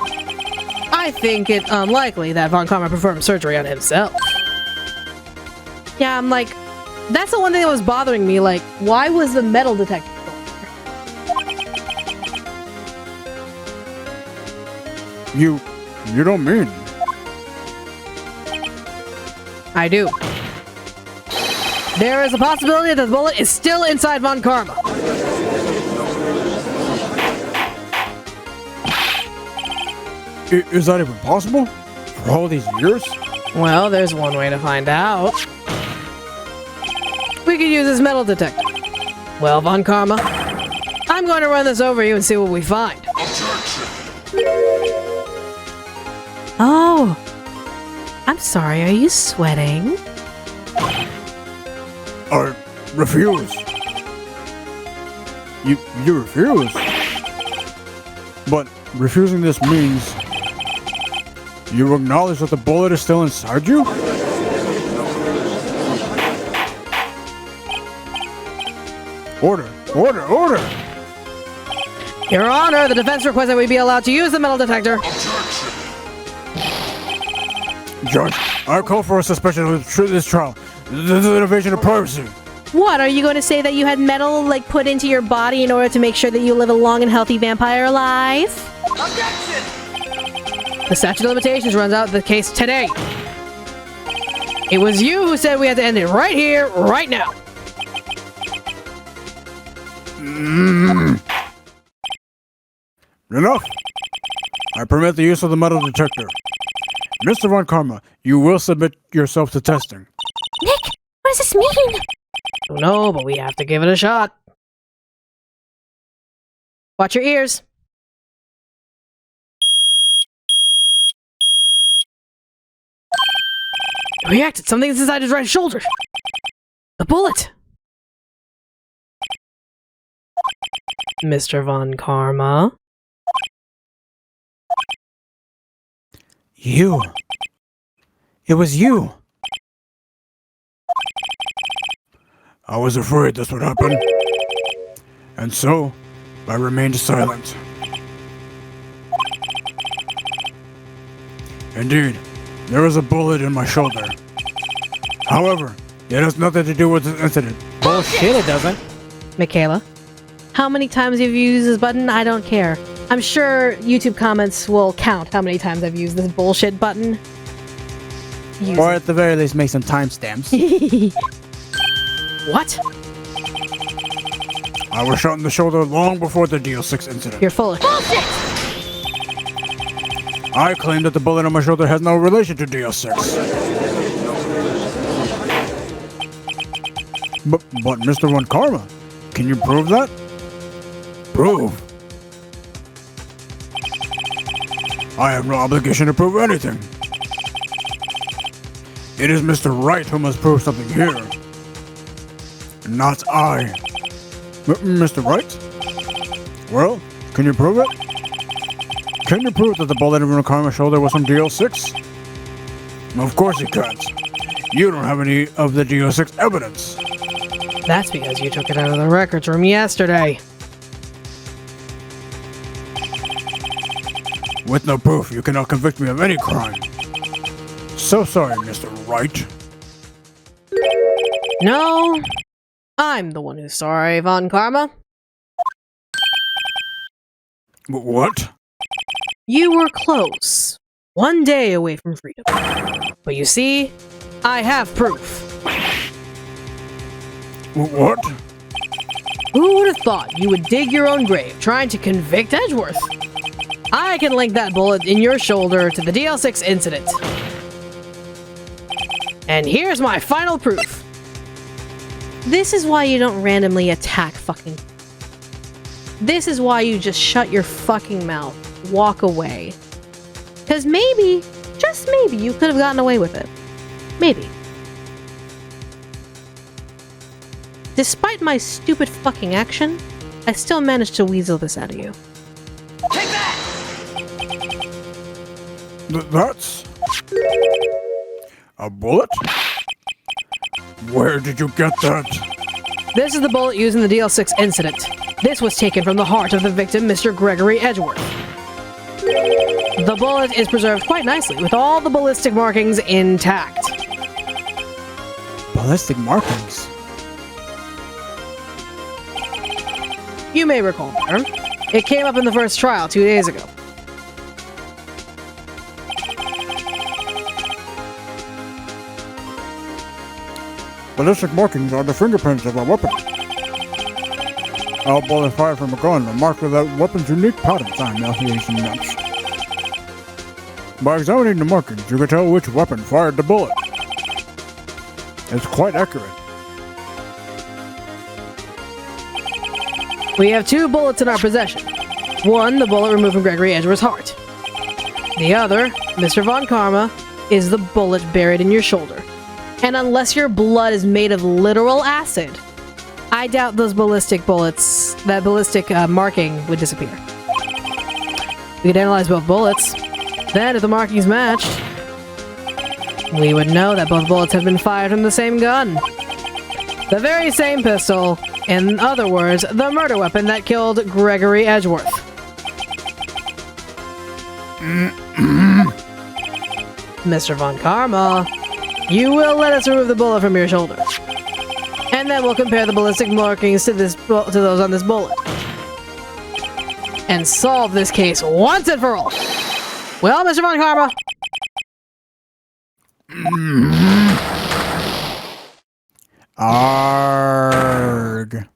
I think it unlikely that Von Karma performed surgery on himself. Yeah, I'm like, that's the one thing that was bothering me. Like, why was the metal detector? You don't mean? I do. There is a possibility that the bullet is still inside Von Karma. Is that even possible? For all these years? Well, there's one way to find out. We could use this metal detector. Well, Von Karma, I'm going to run this over you and see what we find. Oh. I'm sorry, are you sweating? I refuse. You refuse? But refusing this means you acknowledge that the bullet is still inside you? Order! Order! Order! Your Honor, the defense requests that we be allowed to use the metal detector. Judge, I call for a suspension of this trial. This is an invasion of privacy. What, are you going to say that you had metal, like, put into your body in order to make sure that you live a long and healthy vampire life? The statute of limitations runs out of the case today. It was you who said we had to end it right here, right now. Enough! I permit the use of the metal detector. Mr. Von Karma, you will submit yourself to testing. Nick, what does this mean? Don't know, but we have to give it a shot. Watch your ears. He reacted. Something's inside his right shoulder. The bullet. Mr. Von Karma. You. It was you. I was afraid this would happen. And so, I remained silent. Indeed, there is a bullet in my shoulder. However, it has nothing to do with this incident. Bullshit, it doesn't. Michaela. How many times have you used this button? I don't care. I'm sure YouTube comments will count how many times I've used this bullshit button. Use Or it. at the very least, make some timestamps. What? I was shot in the shoulder long before the DL6 incident. You're full of bullshit. I claim that the bullet on my shoulder has no relation to DL6. But Mr. Von Karma, can you prove that? Prove? I have no obligation to prove anything. It is Mr. Wright who must prove something here. Not I. Mr. Wright? Well, can you prove it? Can you prove that the bullet in Von Karma's shoulder was from DL6? Of course you can't. You don't have any of the DL6 evidence. That's because you took it out of the records room yesterday. With no proof, you cannot convict me of any crime. So sorry, Mr. Wright. No, I'm the one who's sorry, Von Karma. What? You were close. One day away from freedom. But you see, I have proof. What? Who would have thought you would dig your own grave trying to convict Edgeworth? I can link that bullet in your shoulder to the DL6 incident. And here's my final proof. This is why you don't randomly attack fucking... This is why you just shut your fucking mouth. Walk away. Because maybe, just maybe, you could have gotten away with it. Maybe. Despite my stupid fucking action, I still managed to weasel this out of you. That's... a bullet? Where did you get that? This is the bullet used in the DL6 incident. This was taken from the heart of the victim, Mr. Gregory Edgeworth. The bullet is preserved quite nicely, with all the ballistic markings intact. Ballistic markings? You may recall, Baron. It came up in the first trial 2 days ago. Ballistic markings are the fingerprints of a weapon. All bullets fired from a gun are marked with that weapon's unique pattern sign affiliation numbers. By examining the markings, you can tell which weapon fired the bullet. It's quite accurate. We have 2 bullets in our possession. One, the bullet removed from Gregory Edgeworth's heart. The other, Mr. Von Karma, is the bullet buried in your shoulder. And unless your blood is made of literal acid, I doubt those ballistic bullets, that ballistic marking would disappear. We could analyze both bullets. Then, if the markings matched, we would know that both bullets have been fired from the same gun. The very same pistol. In other words, the murder weapon that killed Gregory Edgeworth. Mr. Von Karma, you will let us remove the bullet from your shoulder. And then we'll compare the ballistic markings to those on this bullet. And solve this case once and for all. Well, Mr. Von Karma. Arg.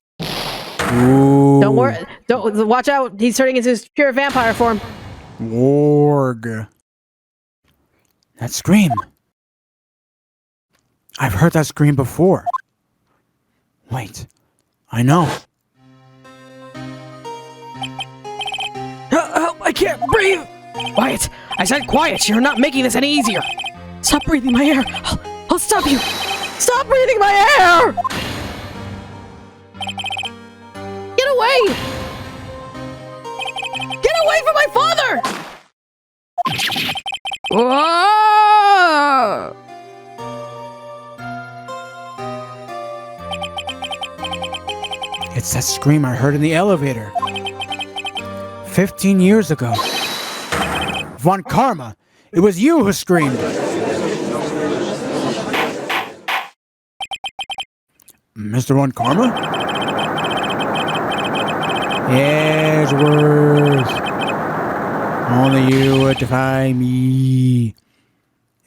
Ooh. Don't worry. Don't watch out. He's turning into his pure vampire form. Warg. That scream. I've heard that scream before. Wait. I know. Help! I can't breathe! Quiet! I said quiet! You're not making this any easier! Stop breathing my air! I'll stop you! Stop breathing my air! Get away! Get away from my father! Whoa! It's that scream I heard in the elevator. 15 years ago. Von Karma! It was you who screamed! Mr. Von Karma? Edgeworth! Only you would defy me.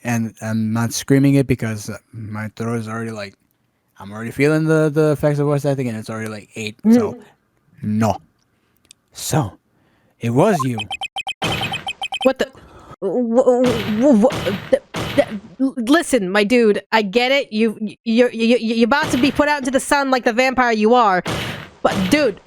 And I'm not screaming it because my throat is already like... I'm already feeling the effects of voice acting and it's already like 8, so... No. So, it was you. What the... Listen, my dude, I get it. You're about to be put out into the sun like the vampire you are. But, dude,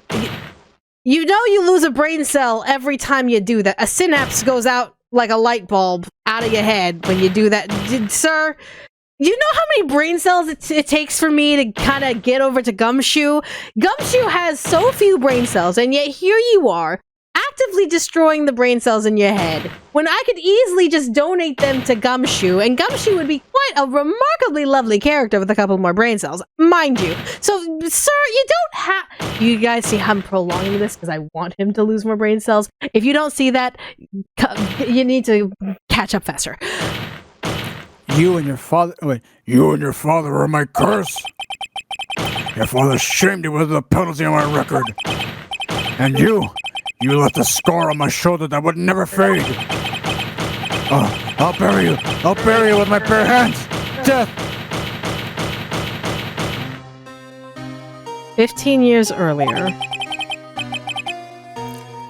you know you lose a brain cell every time you do that. A synapse goes out like a light bulb out of your head when you do that. Sir, you know how many brain cells it takes for me to kind of get over to Gumshoe? Gumshoe has so few brain cells, and yet here you are, actively destroying the brain cells in your head, when I could easily just donate them to Gumshoe, and Gumshoe would be quite a remarkably lovely character with a couple more brain cells, mind you. So, sir, you don't have... You guys see how I'm prolonging this because I want him to lose more brain cells? If you don't see that, you need to catch up faster. You and your father are my curse. Your father shamed you with the penalty on my record. And you left a scar on my shoulder that would never fade. I'll bury you. I'll bury you with my bare hands. Death. 15 years earlier.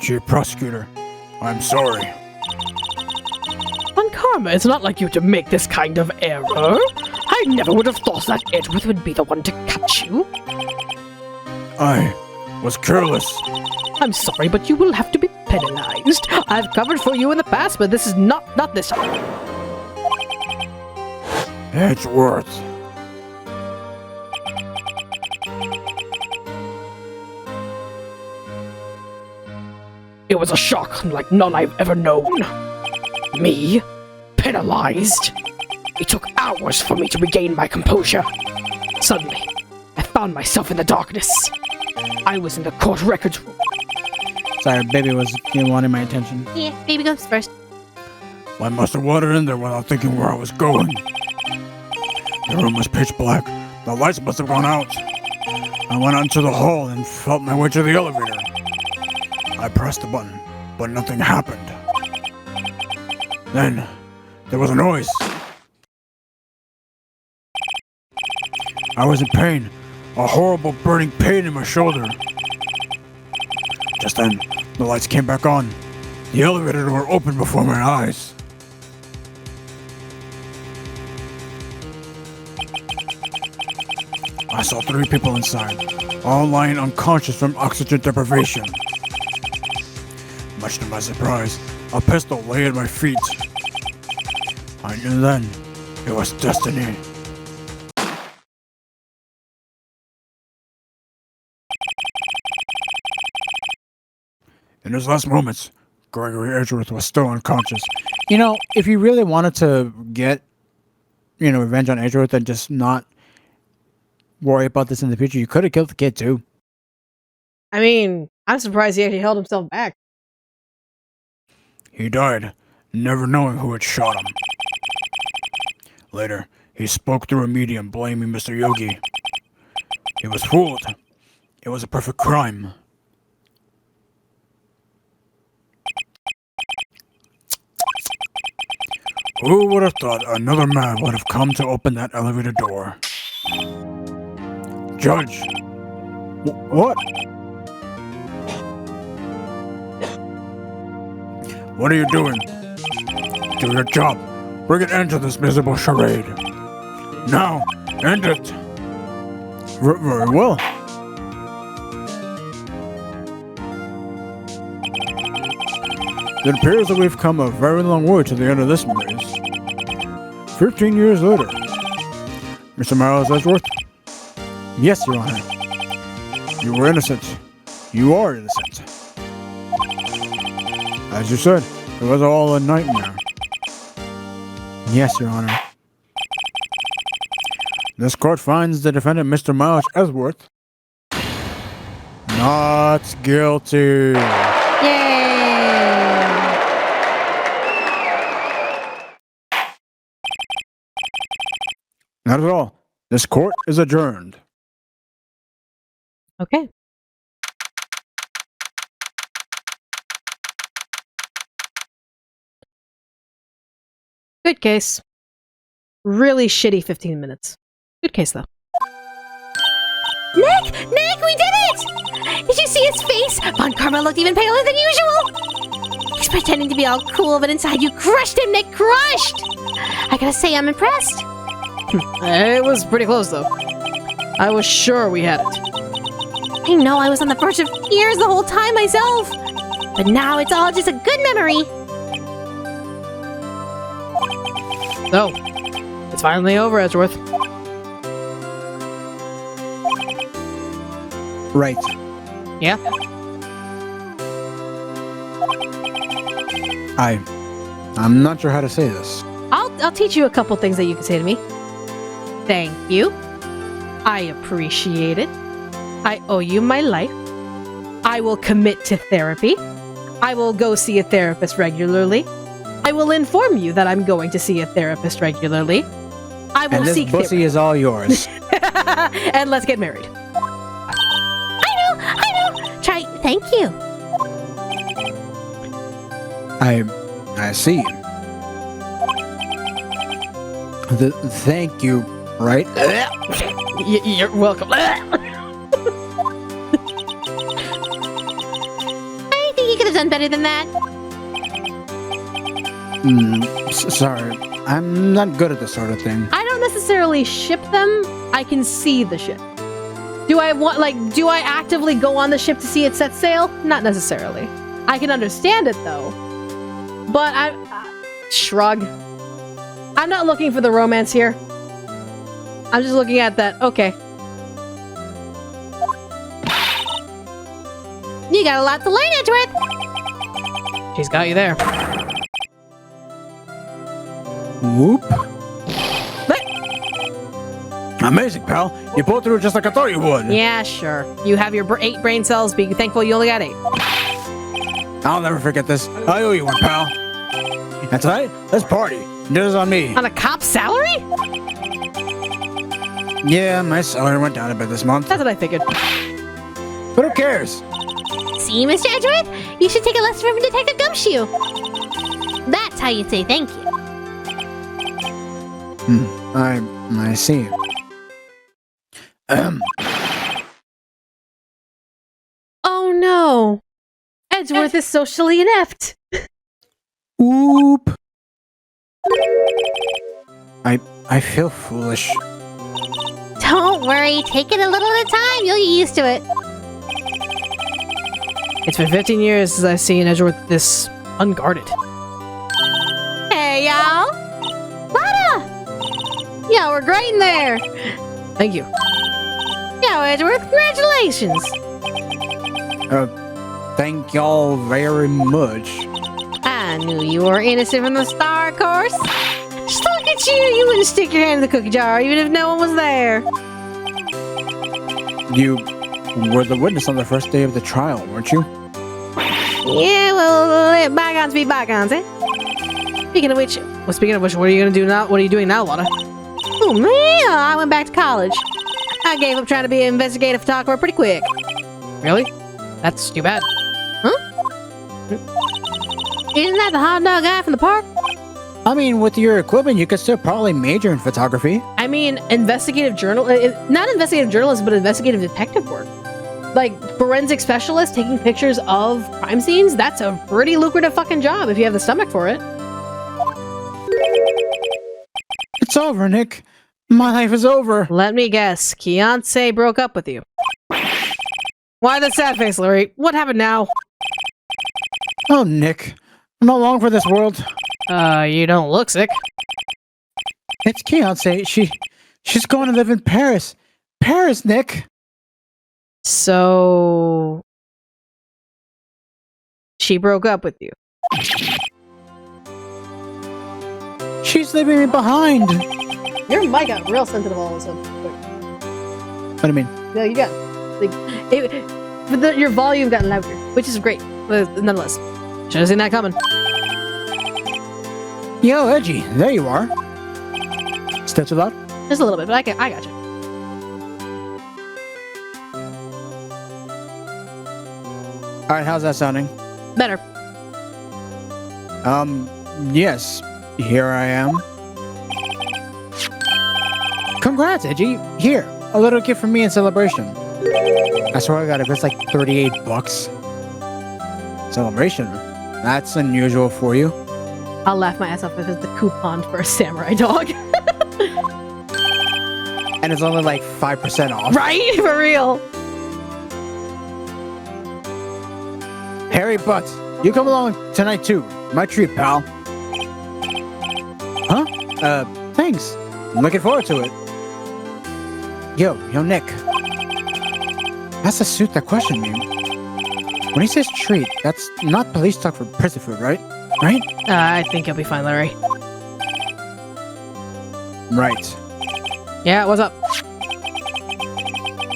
Chief Prosecutor, I'm sorry. Von Karma, it's not like you to make this kind of error. I never would have thought that Edgeworth would be the one to catch you. I was careless. I'm sorry, but you will have to be penalized. I've covered for you in the past, but this is not this time. Edgeworth. It was a shock like none I've ever known. Me? Penalized? It took hours for me to regain my composure. Suddenly, I found myself in the darkness. I was in the court records room. Sorry, baby was wanting my attention. Yeah, baby goes first. I must have wandered in there without thinking where I was going. The room was pitch black. The lights must have gone out. I went out into the hall and felt my way to the elevator. I pressed the button, but nothing happened. Then, there was a noise. I was in pain, a horrible burning pain in my shoulder. Just then, the lights came back on. The elevator door opened before my eyes. I saw 3 people inside, all lying unconscious from oxygen deprivation. Much to my surprise, a pistol lay at my feet. I knew then it was destiny. In his last moments, Gregory Edgeworth was still unconscious. You know, if you really wanted to get, revenge on Edgeworth and just not worry about this in the future, you could have killed the kid too. I mean, I'm surprised he actually held himself back. He died, never knowing who had shot him. Later, he spoke through a medium blaming Mr. Yogi. He was fooled. It was a perfect crime. Who would have thought another man would have come to open that elevator door? Judge! What? What are you doing? Do your job. Bring an end to this miserable charade. Now, end it! Very well. It appears that we've come a very long way to the end of this maze. 15 years later. Mr. Miles Edgeworth? Yes, Your Honor. You were innocent. You are innocent. As you said, it was all a nightmare. Yes, Your Honor. This court finds the defendant, Mr. Miles Edgeworth, not guilty. Yay! Not at all. This court is adjourned. Okay. Good case. Really shitty 15 minutes. Good case, though. Nick! Nick, we did it! Did you see his face? Von Karma looked even paler than usual. He's pretending to be all cool, but inside you crushed him, Nick! Crushed! I gotta say, I'm impressed. It was pretty close, though. I was sure we had it. I know I was on the verge of tears the whole time myself. But now it's all just a good memory. So, it's finally over, Edgeworth. Right. Yeah? I'm not sure how to say this. I'll teach you a couple things that you can say to me. Thank you. I appreciate it. I owe you my life. I will commit to therapy. I will go see a therapist regularly. I will inform you that I'm going to see a therapist regularly. I will And this seek pussy is all yours. and let's get married. I know. Try, thank you. I see. Thank you, right? You're welcome. I think you could have done better than that. Sorry. I'm not good at this sort of thing. I don't necessarily ship them. I can see the ship. Do I actively go on the ship to see it set sail? Not necessarily. I can understand it though. But shrug. I'm not looking for the romance here. I'm just looking at that. Okay. You got a lot to learn, Edgeworth. She's got you there. Whoop. Amazing, pal. You pulled through just like I thought you would. Yeah, sure. You have your 8 brain cells. Be thankful you only got 8. I'll never forget this. I owe you one, pal. And tonight, let's party. Dinner's on me. On a cop's salary? Yeah, my salary went down a bit this month. That's what I figured. But who cares? See, Mr. Edgeworth? You should take a lesson from Detective Gumshoe. That's how you say thank you. I see. Oh no. Edgeworth is socially inept. Oop. I feel foolish. Don't worry, take it a little at a time. You'll get used to it. It's been 15 years since I've seen Edgeworth this unguarded. Hey, y'all! Lana! Yeah, we're great in there! Thank you. Yeah, Edgeworth, congratulations! Thank y'all very much. I knew you were innocent from the start, of course. Just look at you! You wouldn't stick your hand in the cookie jar even if no one was there. You were the witness on the first day of the trial, weren't you? Yeah, well, let bygones be bygones, eh? Speaking of which, what are you gonna do now? What are you doing now, Lana? Oh man, I went back to college. I gave up trying to be an investigative photographer pretty quick. Really? That's too bad. Huh? Isn't that the hot dog guy from the park? I mean, with your equipment, you could still probably major in photography. I mean, investigative not investigative journalism, but investigative detective work. Like, forensic specialist taking pictures of crime scenes, that's a pretty lucrative fucking job if you have the stomach for it. It's over, Nick. My life is over. Let me guess, Beyonce broke up with you. Why the sad face, Larry? What happened now? Oh, Nick. I'm not long for this world. You don't look sick. It's Beyonce. She's going to live in Paris. Paris, Nick. So... she broke up with you. She's leaving me behind. Your mic got real sensitive all of a sudden. What do you mean? No, you got... like, your volume got louder, which is great, but nonetheless. Should have seen that coming. Yo, Edgy, there you are. Still too loud? Just a little bit, but I got you. Alright, how's that sounding? Better. Yes. Here I am. Congrats, Edgy. Here, a little gift from me in celebration. I swear I got it. It's like 38 bucks. Celebration? That's unusual for you. I'll laugh my ass off if it's the coupon for a samurai dog. And it's only like 5% off. Right? For real. Harry Butts, you come along tonight too. My treat, pal. Huh? Thanks. I'm looking forward to it. Yo, Nick. That's the suit that questioned me. When he says treat, that's not police talk for prison food, right? Right? I think you'll be fine, Larry. Right. Yeah, what's up?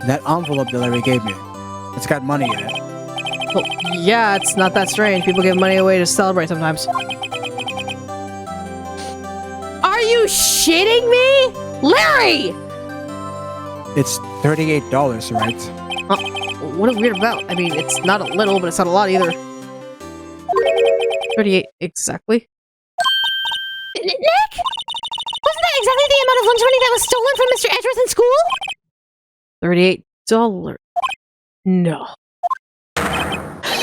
That envelope that Larry gave me. It's got money in it. Well, yeah, it's not that strange. People give money away to celebrate sometimes. Are you shitting me? Larry! It's $38, right? What a weird amount. I mean, it's not a little, but it's not a lot either. 38, exactly. Nick? Wasn't that exactly the amount of lunch money that was stolen from Mr. Edgeworth in school? $38. No.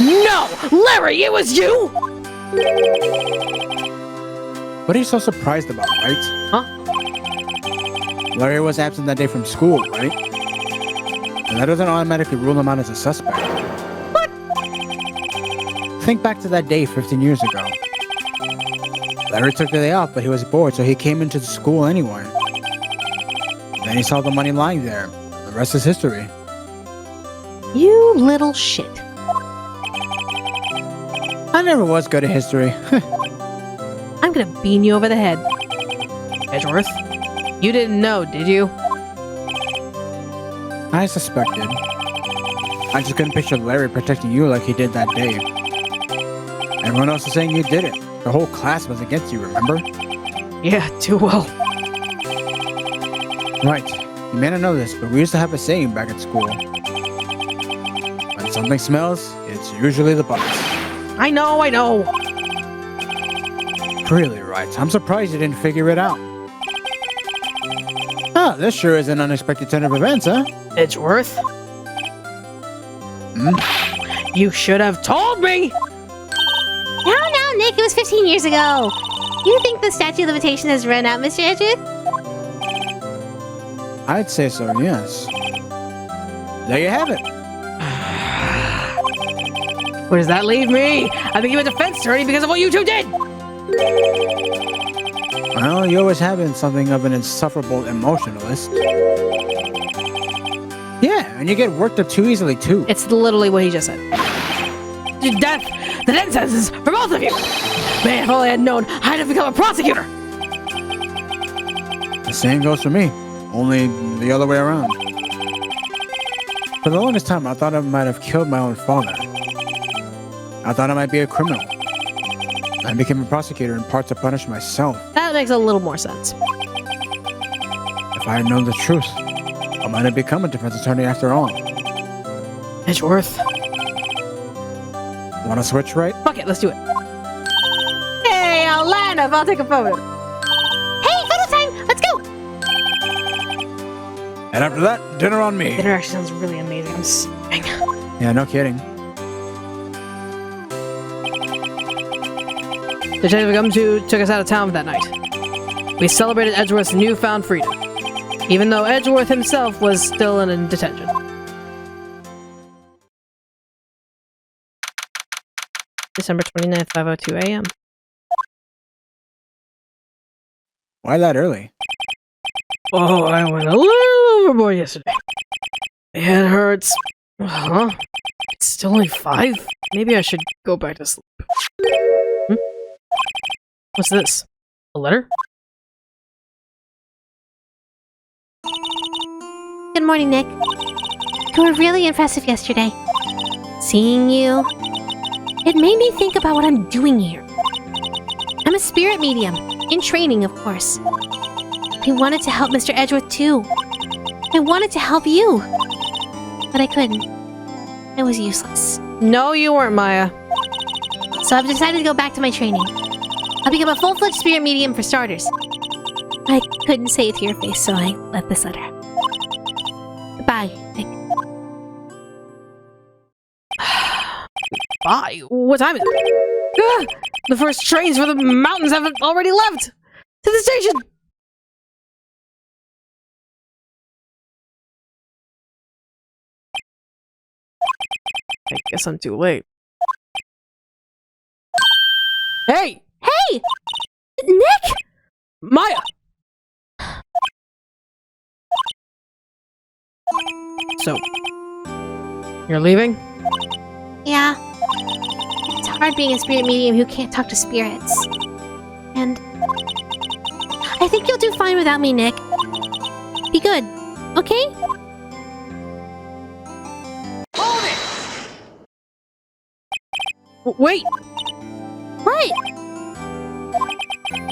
No! Larry, it was you! What are you so surprised about, right? Huh? Larry was absent that day from school, right? And that doesn't automatically rule him out as a suspect. What? Think back to that day 15 years ago. Larry took the day off, but he was bored, so he came into the school anyway. Then he saw the money lying there. The rest is history. You little shit. I never was good at history. I'm gonna bean you over the head. Edgeworth, you didn't know, did you? I suspected. I just couldn't picture Larry protecting you like he did that day. Everyone else is saying you did it. The whole class was against you, remember? Yeah, too well. Right. You may not know this, but we used to have a saying back at school. When something smells, it's usually the box. I know. Really, Wright. I'm surprised you didn't figure it out. Oh, this sure is an unexpected turn of events, huh? Edgeworth? Hmm? You should have told me! No, Nick, it was 15 years ago. You think the statute of limitation has run out, Mr. Edgeworth? I'd say so, yes. There you have it. Where does that leave me? I think you went defense attorney because of what you two did! Well, you always have been something of an insufferable emotionalist. Yeah, and you get worked up too easily, too. It's literally what he just said. Death! The death sentences for both of you! Man, if only I had known, I'd have become a prosecutor! The same goes for me, only the other way around. For the longest time, I thought I might have killed my own father. I thought I might be a criminal. I became a prosecutor in part to punish myself. That makes a little more sense. If I had known the truth, I might have become a defense attorney after all. Edgeworth. Want to switch, right? Fuck it, let's do it. Hey, I'll line up, I'll take a photo. Hey, photo time! Let's go! And after that, dinner on me. Dinner actually sounds really amazing. I'm starving. Yeah, no kidding. Detective Gumshoe took us out of town that night. We celebrated Edgeworth's newfound freedom, even though Edgeworth himself was still in detention. December 29th, 5:02 a.m. Why that early? Oh, I went a little overboard yesterday. My head hurts. Huh? It's still only 5? Maybe I should go back to sleep. What's this? A letter? Good morning, Nick. You were really impressive yesterday. Seeing you, it made me think about what I'm doing here. I'm a spirit medium, in training, of course. I wanted to help Mr. Edgeworth too. I wanted to help you. But I couldn't. It was useless. No, you weren't, Maya. So I've decided to go back to my training. I'll become a full-fledged spirit medium for starters. I couldn't say it to your face, so I left this letter. Goodbye, Nick. Bye. What time is it? The first trains for the mountains haven't already left! To the station! I guess I'm too late. Hey! Hey! Nick! Maya! So, you're leaving? Yeah. It's hard being a spirit medium who can't talk to spirits. And I think you'll do fine without me, Nick. Be good, okay? Wait! What?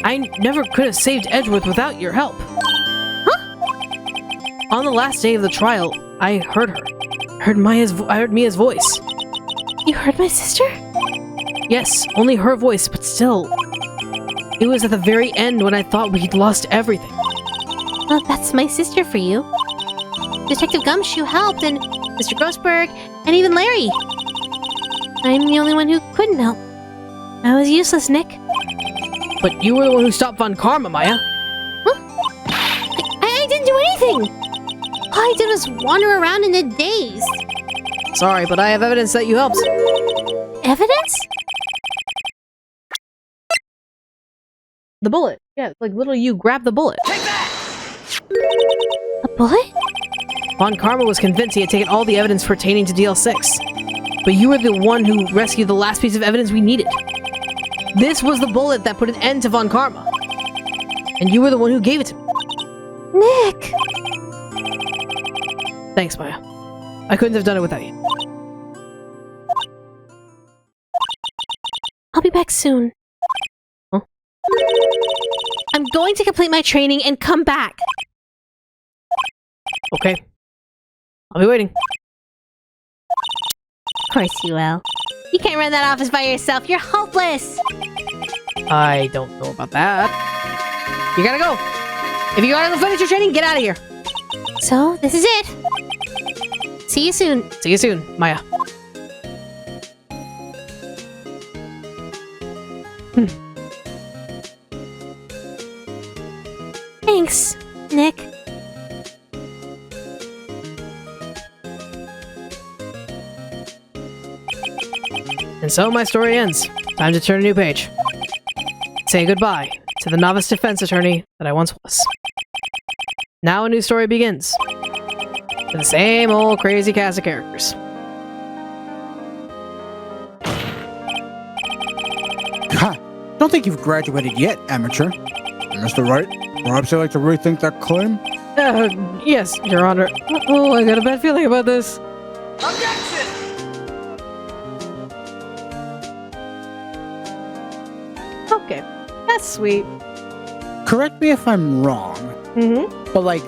I never could have saved Edgeworth without your help. Huh? On the last day of the trial, I heard her. I heard Mia's voice. You heard my sister? Yes, only her voice, but still. It was at the very end when I thought we'd lost everything. Well, that's my sister for you. Detective Gumshoe helped, and Mr. Grossberg, and even Larry. I'm the only one who couldn't help. I was useless, Nick. But you were the one who stopped Von Karma, Maya. Huh? I didn't do anything! All I did was wander around in a daze. Sorry, but I have evidence that you helped. Evidence? The bullet. Yeah, like literally you grabbed the bullet. A bullet? Von Karma was convinced he had taken all the evidence pertaining to DL6. But you were the one who rescued the last piece of evidence we needed. This was the bullet that put an end to Von Karma. And you were the one who gave it to me. Nick! Thanks, Maya. I couldn't have done it without you. I'll be back soon. Huh? I'm going to complete my training and come back. Okay. I'll be waiting. Of course you will. You can't run that office by yourself. You're hopeless. I don't know about that. You gotta go. If you gotta go finish your training, get out of here. So, this is it. See you soon. See you soon, Maya. Thanks, Nick. And so my story ends. Time to turn a new page. Say goodbye to the novice defense attorney that I once was. Now a new story begins. With the same old crazy cast of characters. Ha! Don't think you've graduated yet, amateur. Mr. Wright, perhaps you'd like to rethink that claim? Yes, Your Honor. Oh, I got a bad feeling about this. Okay, that's sweet. Correct me if I'm wrong, Mm-hmm. but like,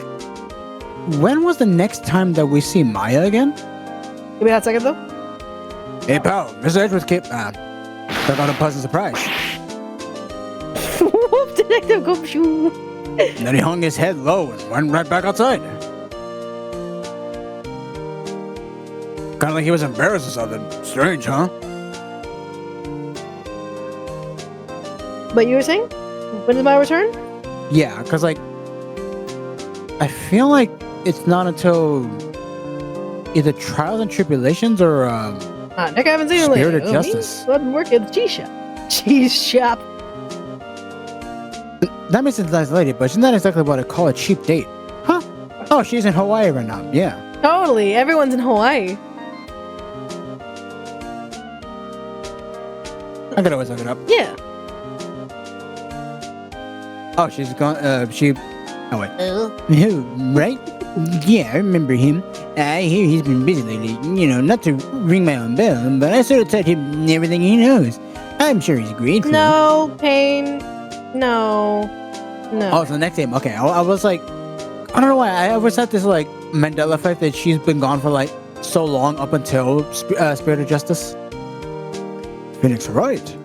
when was the next time that we see Maya again? Give me that second, though. Hey, pal, Mr. Edgeworth came... that got a pleasant surprise. Whoop, Detective Gumshoe. And then he hung his head low and went right back outside. Kinda like he was embarrassed or something. Strange, huh? But you were saying? When is my return? Yeah, because like, I feel like it's not until either Trials and Tribulations or Nick, I haven't seen him Spirit lately. of Justice. I've been working at the cheese shop. Cheese shop. That makes sense, nice lady, but isn't that exactly what I call a cheap date? Huh? Oh, she's in Hawaii right now. Yeah. Totally. Everyone's in Hawaii. I could always look it up. Yeah. Oh, she's gone. Oh wait. Oh. Right? Yeah, I remember him. I hear he's been busy lately. You know, not to ring my own bell, but I sort of taught him everything he knows. I'm sure he's grateful. No, Pain. No. No. Oh, it's the next game. Okay, I was like, I don't know why. I always had this like Mandela effect that she's been gone for like so long up until Spirit of Justice. Phoenix Wright.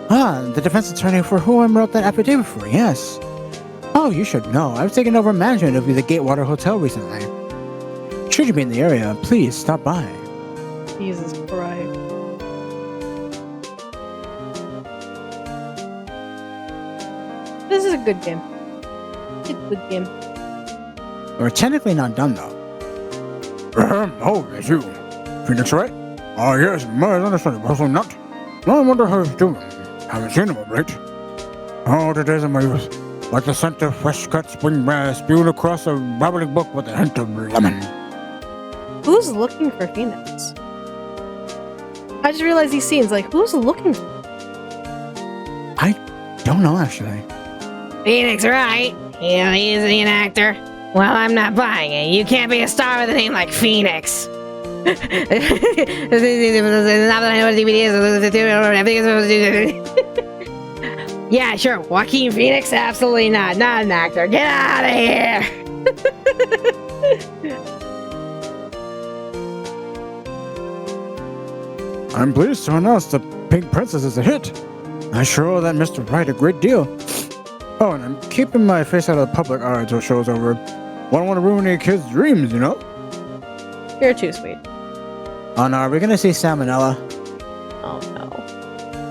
The defense attorney for whom I wrote that affidavit for, yes. Oh, you should know. I've taken over management of the Gatewater Hotel recently. Should you be in the area, please stop by. Jesus Christ. This is a good game. It's a good game. We're technically not done though. Oh, it's you. Phoenix Wright? Oh, yes, my understanding, also not. I wonder how he's doing. Haven't seen him of late. Oh, the days of my youth. Like the scent of fresh cut spring grass spewed across a babbling brook with a hint of lemon. Who's looking for Phoenix? I just realized these scenes, like, who's looking for I don't know actually. Phoenix Wright? Is he an actor? Well, I'm not buying it. You can't be a star with a name like Phoenix. Not that I know what DVD is. Yeah, sure. Joaquin Phoenix? Absolutely not. Not an actor. Get out of here! I'm pleased to announce the Pink Princess is a hit. I sure owe that Mr. Wright a great deal. Oh, and I'm keeping my face out of the public eye until show's over. Wouldn't want to ruin any kids' dreams, you know? You're too sweet. Oh no, are we gonna see Salmonella? Oh no.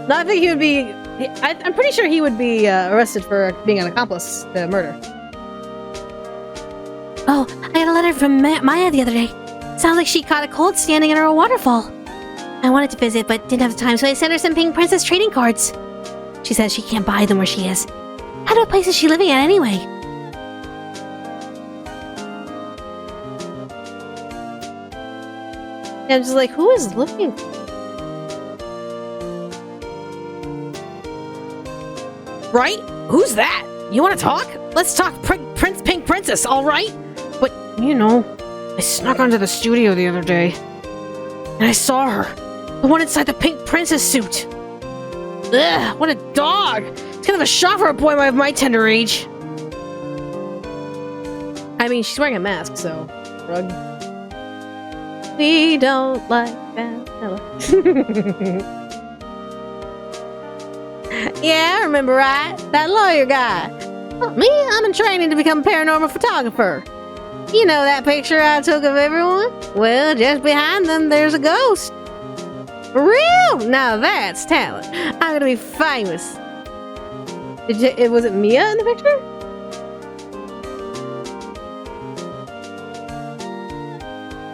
No, I think he would be. I'm pretty sure he would be arrested for being an accomplice to murder. Oh, I got a letter from Maya the other day. Sounds like she caught a cold standing under a waterfall. I wanted to visit, but didn't have the time, so I sent her some Pink Princess trading cards. She says she can't buy them where she is. What place is she living at anyway? I'm just like, who is looking? Right? Who's that? You want to talk? Let's talk Prince Pink Princess, all right? But, you know, I snuck onto the studio the other day, and I saw her. The one inside the Pink Princess suit. Ugh, what a dog! It's kind of a shock for a boy of my tender age. I mean, she's wearing a mask, so... Rug. We don't like that fella. Yeah, I remember, right? That lawyer guy. Well, me, I'm in training to become a paranormal photographer. You know that picture I took of everyone? Well, just behind them, there's a ghost. For real? Now that's talent. I'm gonna be famous. Was it Mia in the picture?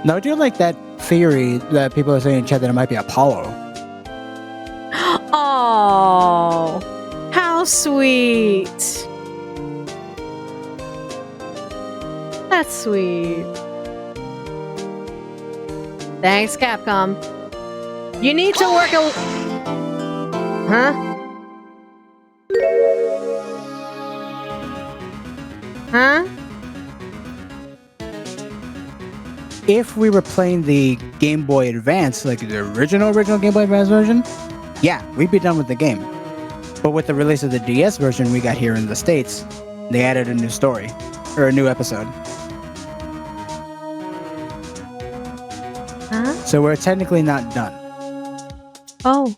No, I do like that theory that people are saying in chat that it might be Apollo. Oh, how sweet. That's sweet. Thanks, Capcom. You need to work a... Huh? Huh? If we were playing the Game Boy Advance, like the original Game Boy Advance version, yeah, we'd be done with the game. But with the release of the DS version we got here in the States, they added a new story, or a new episode. Huh? So we're technically not done. Oh,